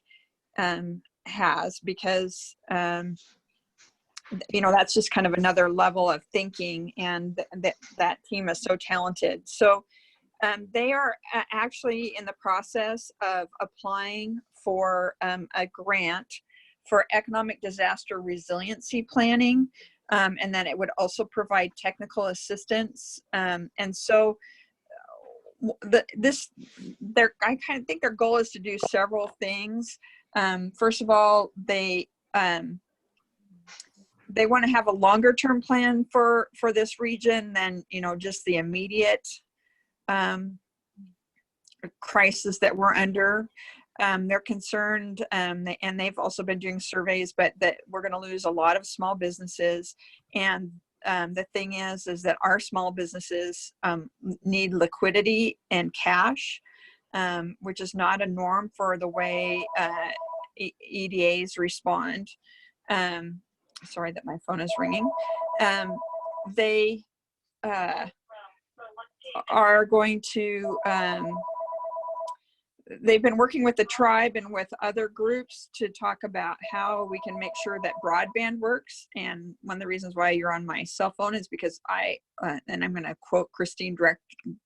has, because you know, that's just kind of another level of thinking, and that team is so talented. So they are actually in the process of applying for a grant for economic disaster resiliency planning, and then it would also provide technical assistance. And so I kind of think their goal is to do several things. First of all, they want to have a longer term plan for this region than, you know, just the immediate crisis that we're under. They're concerned, and they've also been doing surveys, but that we're going to lose a lot of small businesses. And the thing is that our small businesses need liquidity and cash, which is not a norm for the way EDAs respond. Sorry that my phone is ringing. They are going to, they've been working with the tribe and with other groups to talk about how we can make sure that broadband works. And one of the reasons why you're on my cell phone is because and I'm going to quote Christine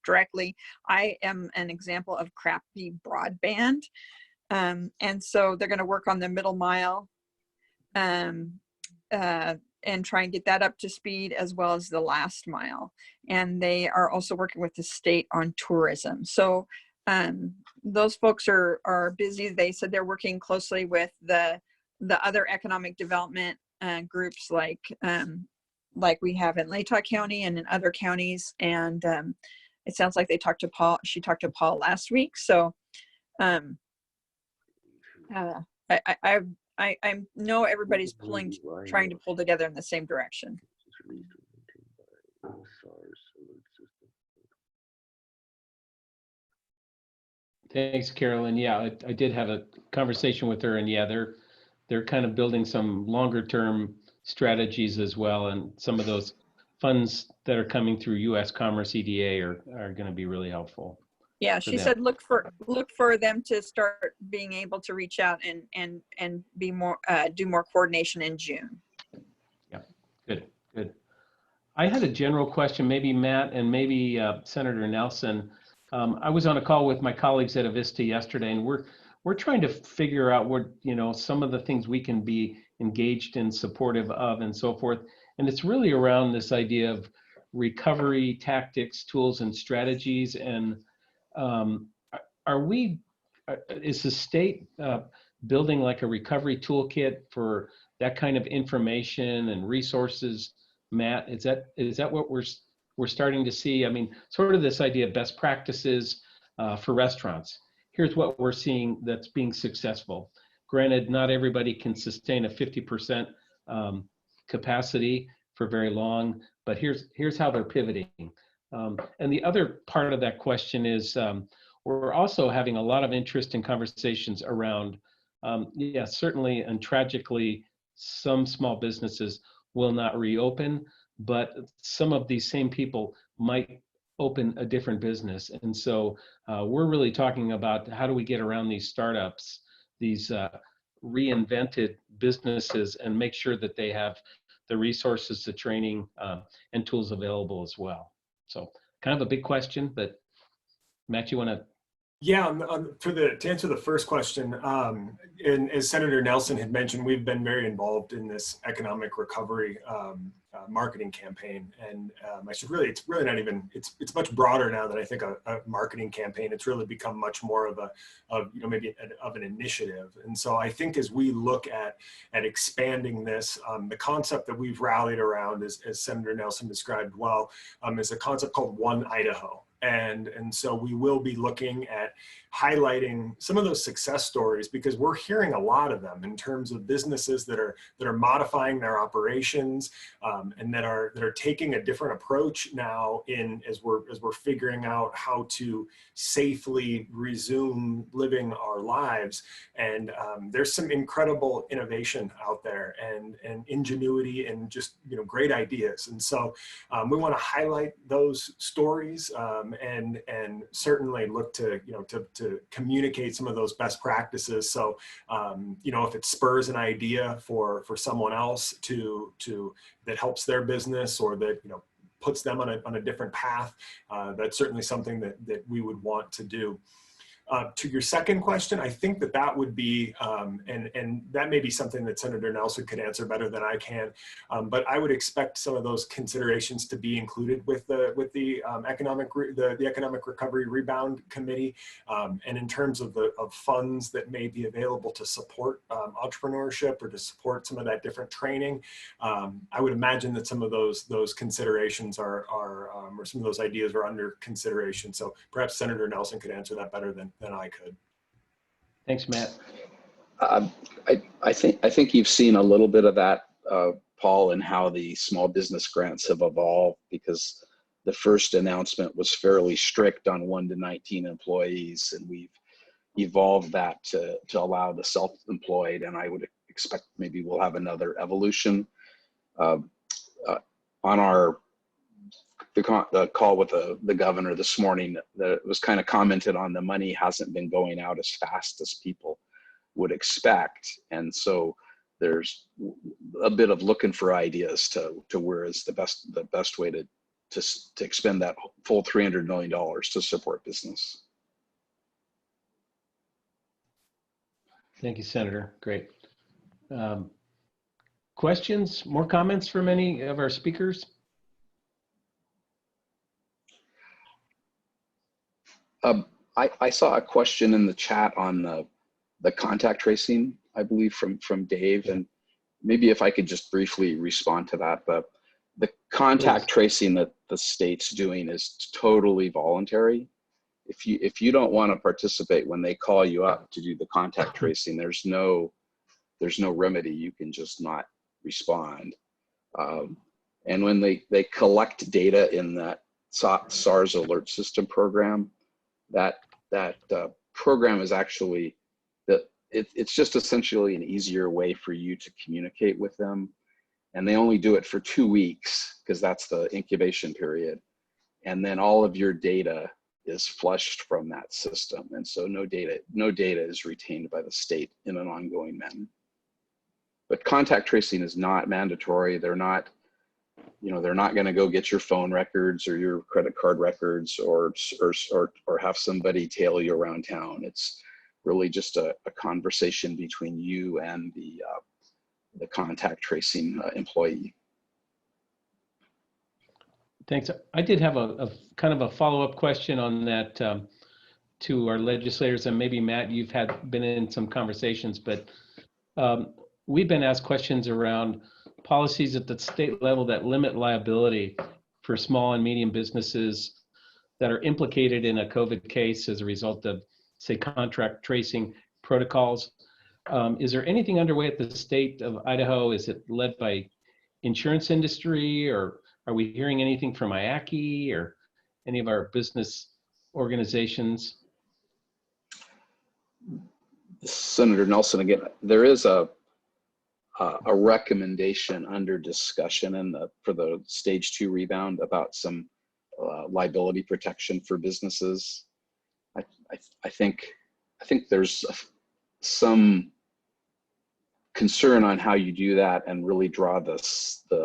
directly, I am an example of crappy broadband. And so they're going to work on the middle mile and try and get that up to speed, as well as the last mile. And they are also working with the state on tourism. So those folks are busy. They said they're working closely with the other economic development groups like we have in Latah County and in other counties. And it sounds like they talked to Paul. She talked to Paul last week. So I know everybody's trying to pull together in the same direction. Thanks, Carolyn. Yeah, I did have a conversation with her, and yeah, they're kind of building some longer term strategies as well. And some of those funds that are coming through U.S. Commerce EDA are going to be really helpful. Yeah, she said look for them to start being able to reach out and be more do more coordination in June. Yeah, good. I had a general question, maybe Matt and maybe Senator Nilsson. I was on a call with my colleagues at Avista yesterday, and we're trying to figure out what, some of the things we can be engaged in, supportive of, and so forth. And it's really around this idea of recovery tactics, tools, and strategies. And is the state building like a recovery toolkit for that kind of information and resources? Matt, is that what we're starting to see? I mean, sort of this idea of best practices for restaurants. Here's what we're seeing that's being successful. Granted, not everybody can sustain a 50% capacity for very long, but here's how they're pivoting. And the other part of that question is we're also having a lot of interest in conversations around, certainly and tragically, some small businesses will not reopen, but some of these same people might open a different business. And so we're really talking about how do we get around these startups, these reinvented businesses, and make sure that they have the resources, the training, and tools available as well. So kind of a big question, but Matt, you want to? Yeah, to answer the first question, and as Senator Nilsson had mentioned, we've been very involved in this economic recovery marketing campaign, and it's really not even, it's much broader now than I think a marketing campaign. It's really become much more of an initiative. And so I think as we look at expanding this, the concept that we've rallied around, as Senator Nilsson described well, is a concept called One Idaho. And so we will be looking at highlighting some of those success stories, because we're hearing a lot of them in terms of businesses that are modifying their operations and that are taking a different approach now as we're figuring out how to safely resume living our lives. And there's some incredible innovation out there and ingenuity and just great ideas. And so we want to highlight those stories and certainly look to communicate some of those best practices. So, if it spurs an idea for someone else that helps their business, or that, puts them on a different path, that's certainly something that we would want to do. To your second question, I think that would be, and that may be something that Senator Nilsson could answer better than I can, but I would expect some of those considerations to be included with the economic recovery rebound committee, and in terms of funds that may be available to support entrepreneurship or to support some of that different training. I would imagine that some of those considerations are or some of those ideas are under consideration. So perhaps Senator Nilsson could answer that better than I could. Thanks, Matt. I think you've seen a little bit of that, Paul, in how the small business grants have evolved, because the first announcement was fairly strict on 1 to 19 employees, and we've evolved that to allow the self-employed, and I would expect maybe we'll have another evolution. On the call with the governor this morning, that it was kind of commented on, the money hasn't been going out as fast as people would expect. And so there's a bit of looking for ideas to where is the best way to expend that full $300 million to support business. Thank you, Senator. Great. Questions, more comments from any of our speakers? I saw a question in the chat on the contact tracing, I believe from Dave, and maybe if I could just briefly respond to that. But the contact tracing that the state's doing is totally voluntary. If you don't want to participate when they call you up to do the contact tracing, there's no remedy. You can just not respond. And when they collect data in that SARS alert system program, that program is actually it's just essentially an easier way for you to communicate with them. and they only do it for 2 weeks because that's the incubation period. And then all of your data is flushed from that system. And so no data is retained by the state in an ongoing manner. But contact tracing is not mandatory. They're not going to go get your phone records or your credit card records or have somebody tail you around town. It's really just a conversation between you and the contact tracing employee. Thanks. I did have a kind of a follow-up question on that to our legislators, and maybe Matt, you've been in some conversations, but we've been asked questions around policies at the state level that limit liability for small and medium businesses that are implicated in a COVID case as a result of, say, contract tracing protocols. Is there anything underway at the state of Idaho? Is it led by insurance industry, or are we hearing anything from IACI or any of our business organizations? Senator Nilsson, again, there is a recommendation under discussion for the stage 2 rebound about some liability protection for businesses. I think there's some concern on how you do that and really draw the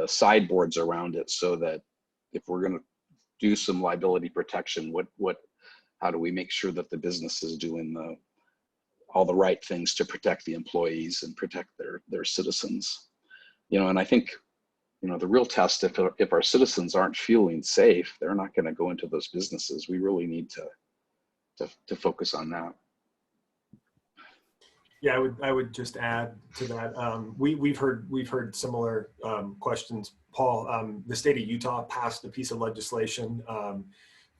sideboards around it, so that if we're going to do some liability protection, how do we make sure that the business is doing all the right things to protect the employees and protect their citizens? And I think, the real test, if our citizens aren't feeling safe, they're not going to go into those businesses. We really need to focus on that. Yeah, I would just add to that. We've heard similar questions. Paul, the state of Utah passed a piece of legislation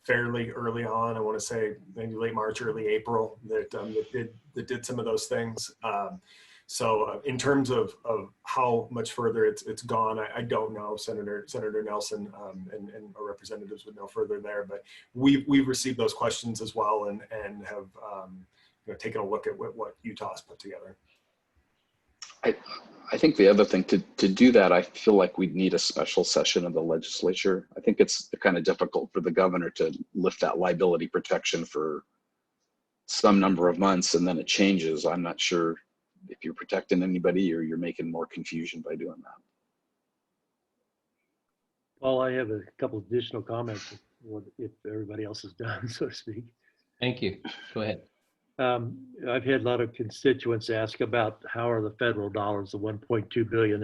fairly early on. I want to say maybe late March, early April, that did some of those things. So in terms of how much further it's gone, I don't know. Senator Nilsson and our representatives would know further there. But we've received those questions as well, and have taken a look at what Utah's put together. I think the other thing to do that, I feel like we'd need a special session of the legislature. I think it's kind of difficult for the governor to lift that liability protection for some number of months and then it changes. I'm not sure if you're protecting anybody or you're making more confusion by doing that. Well, I have a couple additional comments if everybody else is done, so to speak. Thank you. Go ahead. I've had a lot of constituents ask about how are the federal dollars, the 1.2 billion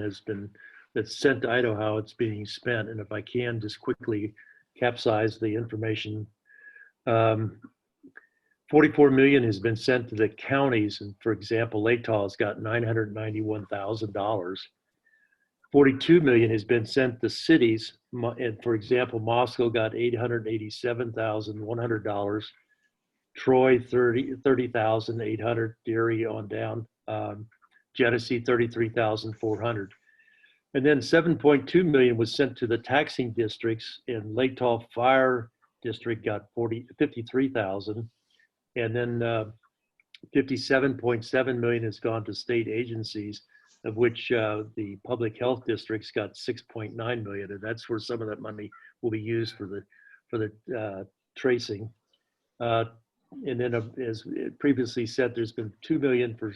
that's sent to Idaho, how it's being spent. And if I can just quickly capsize the information, 44 million has been sent to the counties. And for example, Latah's got $991,000. 42 million has been sent to cities. And for example, Moscow got $887,100. Troy, 30,800, Erie on down, Genesee, 33,400. And then 7.2 million was sent to the taxing districts, and Lake Tahoe Fire District got 53,000. And then 57.7 million has gone to state agencies, of which the public health districts got 6.9 million. And that's where some of that money will be used for the tracing. And then, as previously said, there's been 2 million for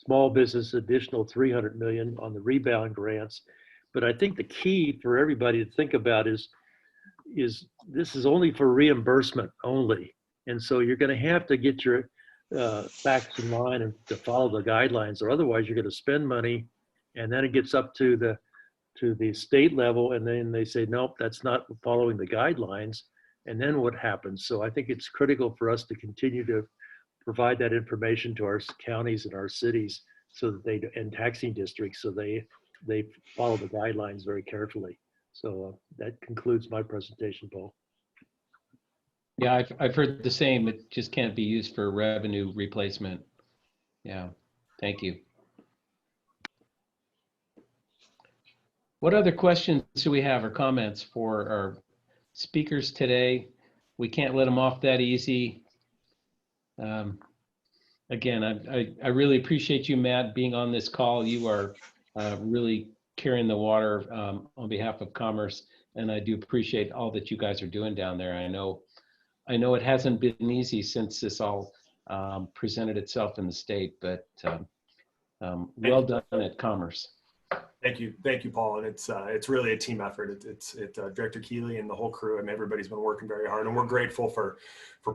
small business, additional 300 million on the rebound grants. But I think the key for everybody to think about is this is only for reimbursement only. And so you're going to have to get your facts in line and to follow the guidelines, or otherwise you're going to spend money, and then it gets up to the state level, and then they say, nope, that's not following the guidelines. And then what happens? So I think it's critical for us to continue to provide that information to our counties and our cities, so that and taxing districts, so they follow the guidelines very carefully. So that concludes my presentation, Paul. Yeah, I've heard the same. It just can't be used for revenue replacement. Yeah, thank you. What other questions do we have or comments for our speakers today? We can't let them off that easy. Again, I really appreciate you, Matt, being on this call. You are really carrying the water on behalf of Commerce, and I do appreciate all that you guys are doing down there. I know it hasn't been easy since this all presented itself in the state, but well done at Commerce. Thank you, Paul. And it's really a team effort. It's Director Keeley and the whole crew, and everybody's been working very hard. And we're grateful for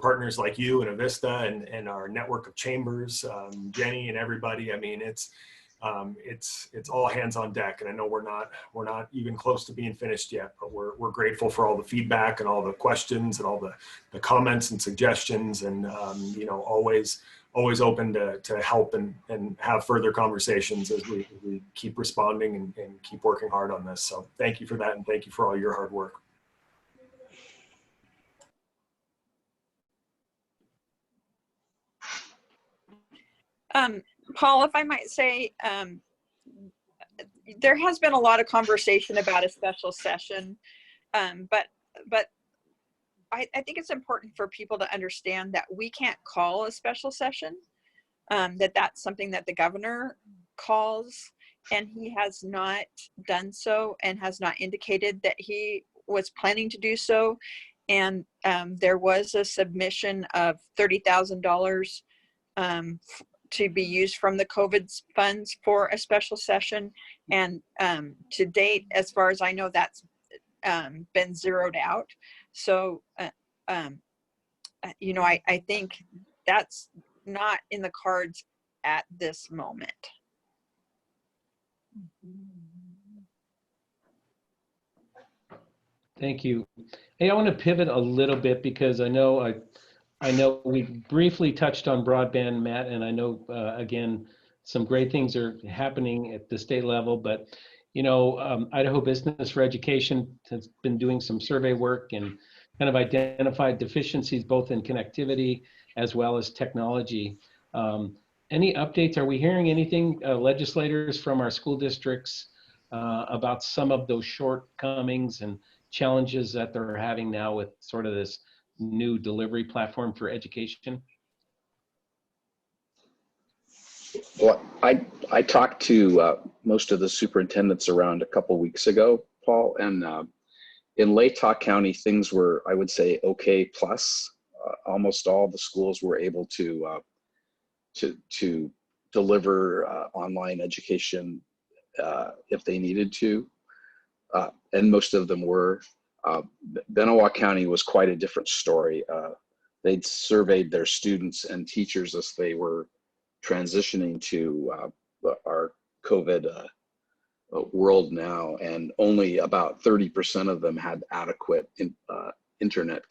partners like you and Avista and our network of chambers, Jenny and everybody. I mean, it's all hands on deck. And I know we're not even close to being finished yet, but we're grateful for all the feedback and all the questions and all the comments and suggestions, and you know, always open to help and have further conversations as we keep responding and keep working hard on this. So thank you for that, and thank you for all your hard work. Paul, if I might say, there has been a lot of conversation about a special session, but I think it's important for people to understand that we can't call a special session, that's something that the governor calls, and he has not done so and has not indicated that he was planning to do so. And there was a submission of $30,000 to be used from the COVID funds for a special session. And to date, as far as I know, that's been zeroed out. So, you know, I think that's not in the cards at this moment. Thank you. Hey, I want to pivot a little bit because I know we briefly touched on broadband, Matt, and I know again some great things are happening at the state level, but you know, Idaho Business for Education has been doing some survey work and kind of identified deficiencies both in connectivity as well as technology. Any updates? Are we hearing anything, legislators from our school districts, about some of those shortcomings and challenges that they're having now with sort of this new delivery platform for education? Well, I talked to most of the superintendents around a couple weeks ago, Paul, and in Latah County, things were, I would say, okay plus. Almost all the schools were able to deliver online education if they needed to, and most of them were. Benawah County was quite a different story. They'd surveyed their students and teachers as they were transitioning to our COVID world now, and only about 30% of them had adequate internet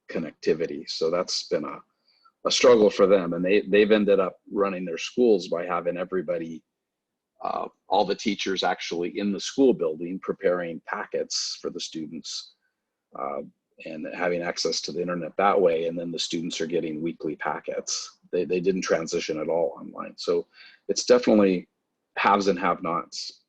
connectivity. So that's been a struggle for them, and they've ended up running their schools by having everybody, all the teachers actually in the school building preparing packets for the students, and having access to the internet that way, and then the students are getting weekly packets. They didn't transition at all online. So it's definitely haves and have-nots.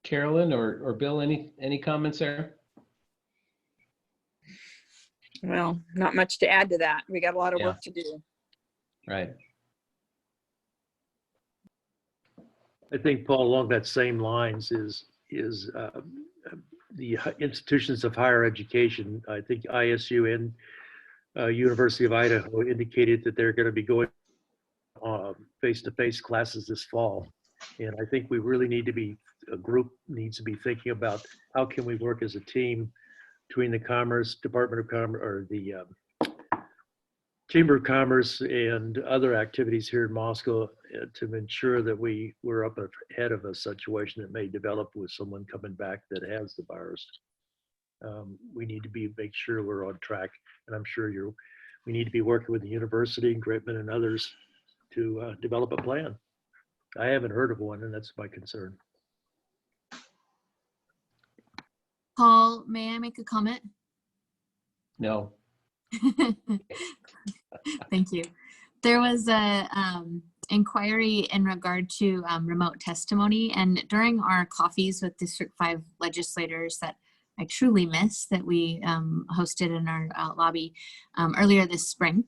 Carolyn or Bill, any comments there? Well, not much to add to that. We got a lot of Yeah. work to do. Right. I think, Paul, along that same lines is the institutions of higher education. I think ISU and University of Idaho indicated that they're going to be going face-to-face classes this fall. And I think we really need to be, a group needs to be thinking about how can we work as a team between the Department of Commerce, or the Chamber of Commerce and other activities here in Moscow to ensure that we're up ahead of a situation that may develop with someone coming back that has the virus. We need to make sure we're on track, and I'm sure we need to be working with the university, Gritman, and others to develop a plan. I haven't heard of one, and that's my concern. Paul, may I make a comment? No. Thank you. There was a inquiry in regard to remote testimony, and during our coffees with District 5 legislators that I truly miss, that we hosted in our lobby earlier this spring,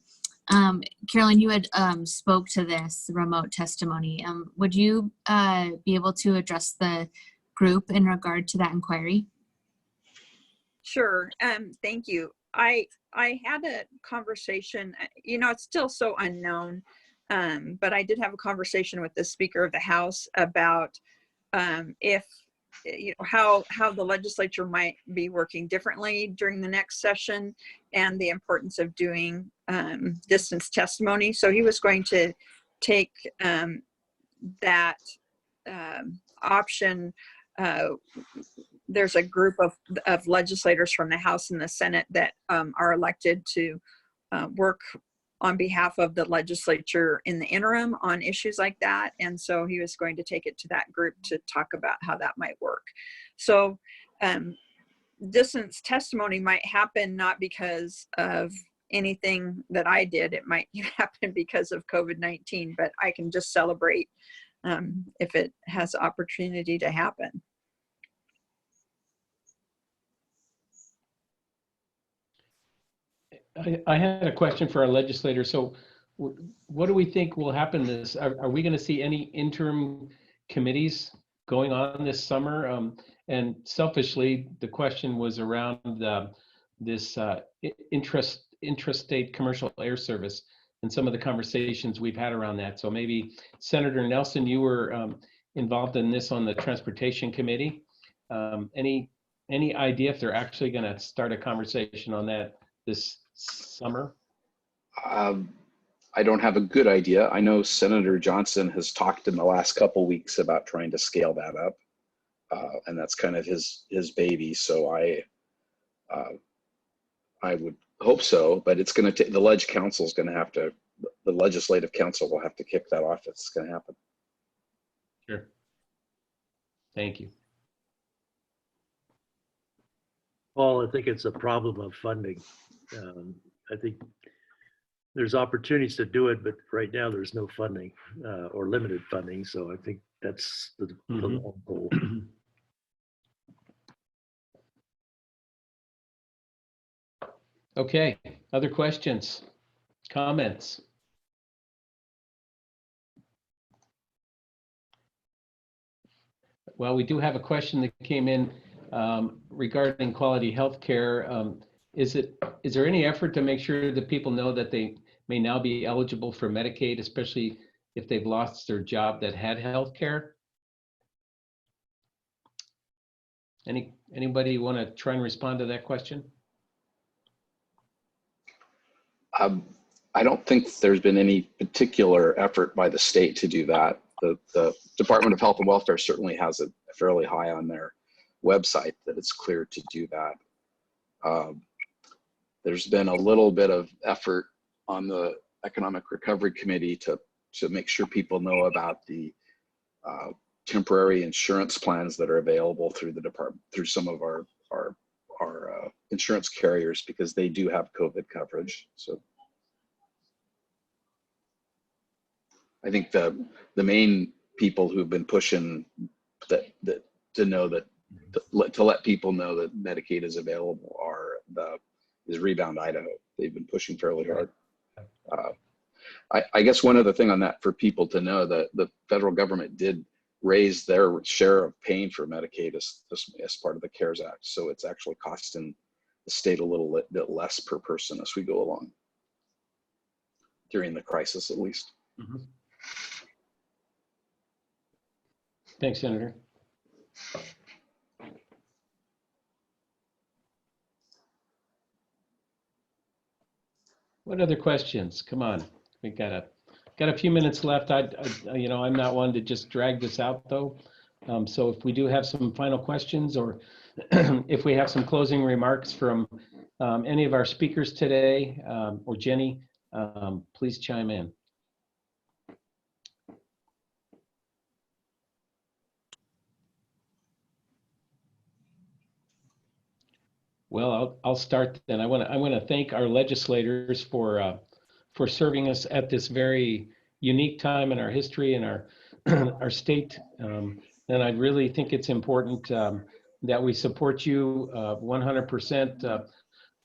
Carolyn, you had spoke to this remote testimony. Would you be able to address the group in regard to that inquiry? Sure. Thank you. I had a conversation, you know, it's still so unknown, but I did have a conversation with the Speaker of the House about if, you know, how the legislature might be working differently during the next session and the importance of doing distance testimony. So he was going to take that option. There's a group of legislators from the House and the Senate that are elected to work on behalf of the legislature in the interim on issues like that. And so he was going to take it to that group to talk about how that might work. So distance testimony might happen not because of anything that I did. It might happen because of COVID-19, but I can just celebrate if it has opportunity to happen. I had a question for our legislators. So what do we think will happen this? Are we going to see any interim committees going on this summer? And selfishly, the question was around this intrastate commercial air service and some of the conversations we've had around that. So maybe Senator Nilsson, you were involved in this on the Transportation Committee. Any idea if they're actually going to start a conversation on that this summer? I don't have a good idea. I know Senator Johnson has talked in the last couple weeks about trying to scale that up, and that's kind of his baby. So I would hope so, but it's going to take, the Legislative Council will have to kick that off if it's going to happen. Sure. Thank you. Paul, I think it's a problem of funding. I think there's opportunities to do it, but right now there's no funding or limited funding. So I think that's the long goal. Okay, other questions, comments? Well, we do have a question that came in regarding quality health care. Is there any effort to make sure that people know that they may now be eligible for Medicaid, especially if they've lost their job that had health care? Anybody want to try and respond to that question? I don't think there's been any particular effort by the state to do that. The Department of Health and Welfare certainly has it fairly high on their website that it's clear to do that. There's been a little bit of effort on the Economic Recovery Committee to make sure people know about the temporary insurance plans that are available through the department, through some of our insurance carriers, because they do have COVID coverage. So I think the main people who've been pushing that to know that to let people know that Medicaid is available is Rebound Idaho. They've been pushing fairly hard. I guess one other thing on that for people to know, that the federal government did raise their share of paying for Medicaid as part of the CARES Act. So it's actually costing the state a little bit less per person as we go along, during the crisis at least. Mm-hmm. Thanks, Senator. What other questions? Come on, we got a few minutes left. I'm not one to just drag this out though. So if we do have some final questions, or if we have some closing remarks from any of our speakers today, or Jenny, please chime in. Well, I'll start then. I want to thank our legislators for serving us at this very unique time in our history and our state. And I really think it's important that we support you 100%.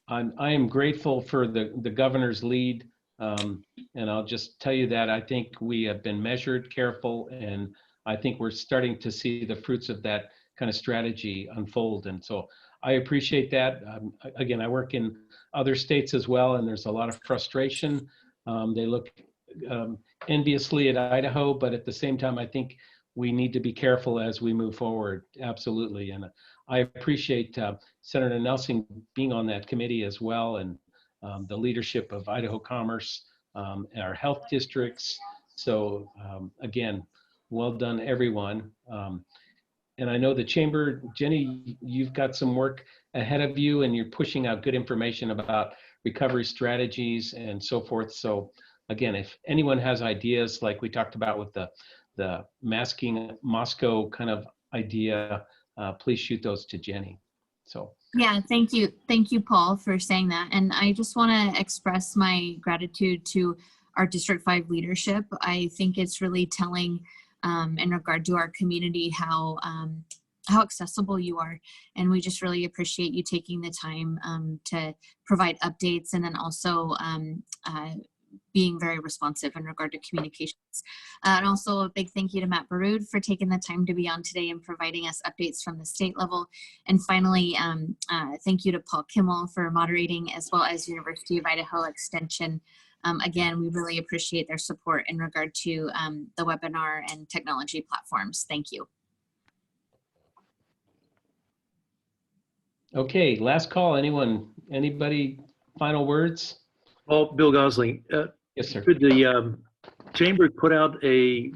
I am grateful for the governor's lead And I'll just tell you that I think we have been measured, careful, and I think we're starting to see the fruits of that kind of strategy unfold. And so I appreciate that. Again, I work in other states as well, and there's a lot of frustration. They look enviously at Idaho, but at the same time, I think we need to be careful as we move forward. Absolutely. And I appreciate Senator Nilsson being on that committee as well, and the leadership of Idaho Commerce, our health districts. So again, well done, everyone. And I know the chamber, Jenny, you've got some work ahead of you, and you're pushing out good information about recovery strategies and so forth. So again, if anyone has ideas like we talked about with the masking Moscow kind of idea, please shoot those to Jenny. So Yeah, thank you. Thank you, Paul, for saying that. And I just want to express my gratitude to our District 5 leadership. I think it's really telling in regard to our community how accessible you are. And we just really appreciate you taking the time to provide updates, and then also being very responsive in regard to communications. And also a big thank you to Matt Borud for taking the time to be on today and providing us updates from the state level. And finally, thank you to Paul Kimmel for moderating, as well as University of Idaho Extension. Again, we really appreciate their support in regard to the webinar and technology platforms. Thank you. okay, last call. Anybody final words? Well, Bill Goesling, Yes, sir. could the chamber put out a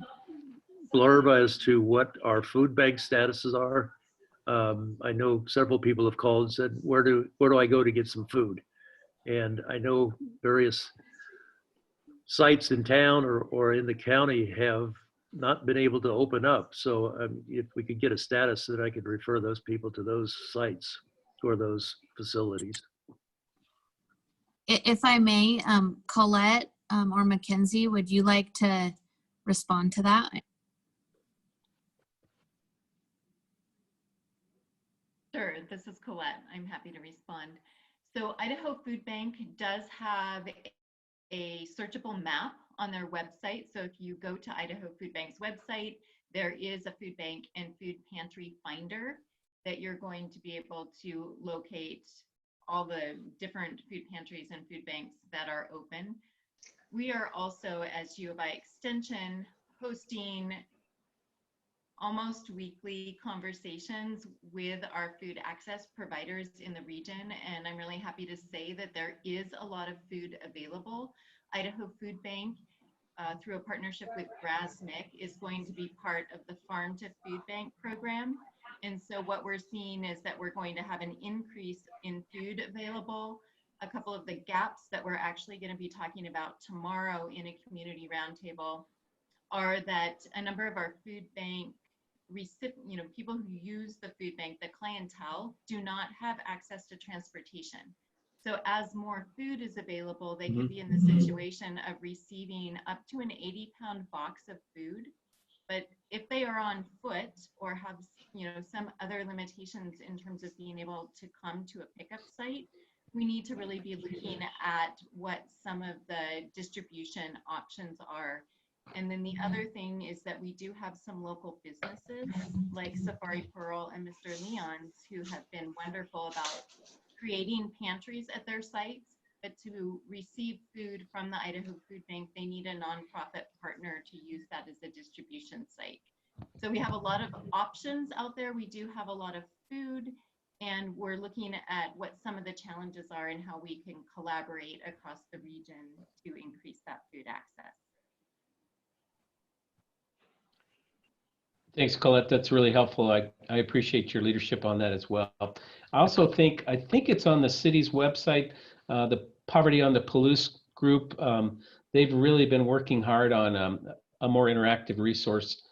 blurb as to what our food bank statuses are? I know several people have called and said, where do I go to get some food? And I know various sites in town or in the county have not been able to open up. So if we could get a status, that I could refer those people to those sites or those facilities. If I may, Colette or Mackenzie, would you like to respond to that? Sure, this is Colette. I'm happy to respond. So Idaho Food Bank does have a searchable map on their website. So if you go to Idaho Food Bank's website, there is a food bank and food pantry finder that you're going to be able to locate all the different food pantries and food banks that are open. We are also, as U of I Extension, hosting almost weekly conversations with our food access providers in the region. And I'm really happy to say that there is a lot of food available. Idaho Food Bank, through a partnership with GRASNIC, is going to be part of the Farm to Food Bank program. And so what we're seeing is that we're going to have an increase in food available. A couple of the gaps that we're actually going to be talking about tomorrow in a community roundtable are that a number of our food bank people who use the food bank, the clientele, do not have access to transportation. So as more food is available, they could be in the situation of receiving up to an 80-pound box of food. But if they are on foot or have some other limitations in terms of being able to come to a pickup site, we need to really be looking at what some of the distribution options are. And then the other thing is that we do have some local businesses like Safari Pearl and Mr. Leon's who have been wonderful about creating pantries at their sites. But to receive food from the Idaho Food Bank, they need a nonprofit partner to use that as a distribution site. So we have a lot of options out there. We do have a lot of food, and we're looking at what some of the challenges are and how we can collaborate across the region to increase that food access. Thanks, Colette. That's really helpful. I appreciate your leadership on that as well. I also think it's on the city's website, the Poverty on the Palouse group. They've really been working hard on a more interactive resource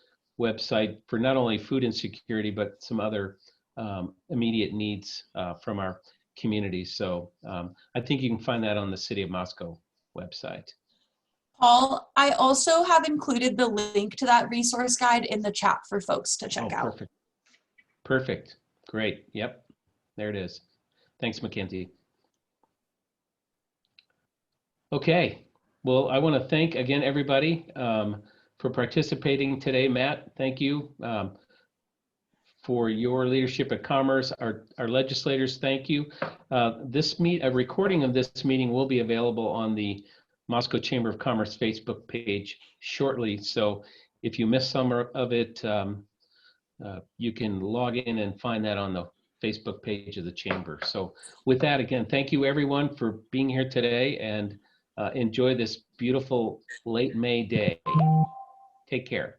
website for not only food insecurity, but some other immediate needs from our community. So I think you can find that on the City of Moscow website. Paul, I also have included the link to that resource guide in the chat for folks to check out. Perfect. Perfect. Great. Yep. There it is. Thanks, Mackenzie. Okay. Well, I want to thank again everybody for participating today. Matt, thank you for your leadership at Commerce. Our legislators, thank you. A recording of this meeting will be available on the Moscow Chamber of Commerce Facebook page shortly. So if you missed some of it, you can log in and find that on the Facebook page of the Chamber. So with that, again, thank you everyone for being here today, and enjoy this beautiful late May day. Take care.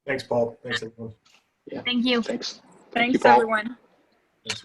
Thanks, Paul. Thanks, everyone. Yeah. Thank you. Thanks. Thank you, Thanks, Paul. everyone. Thanks.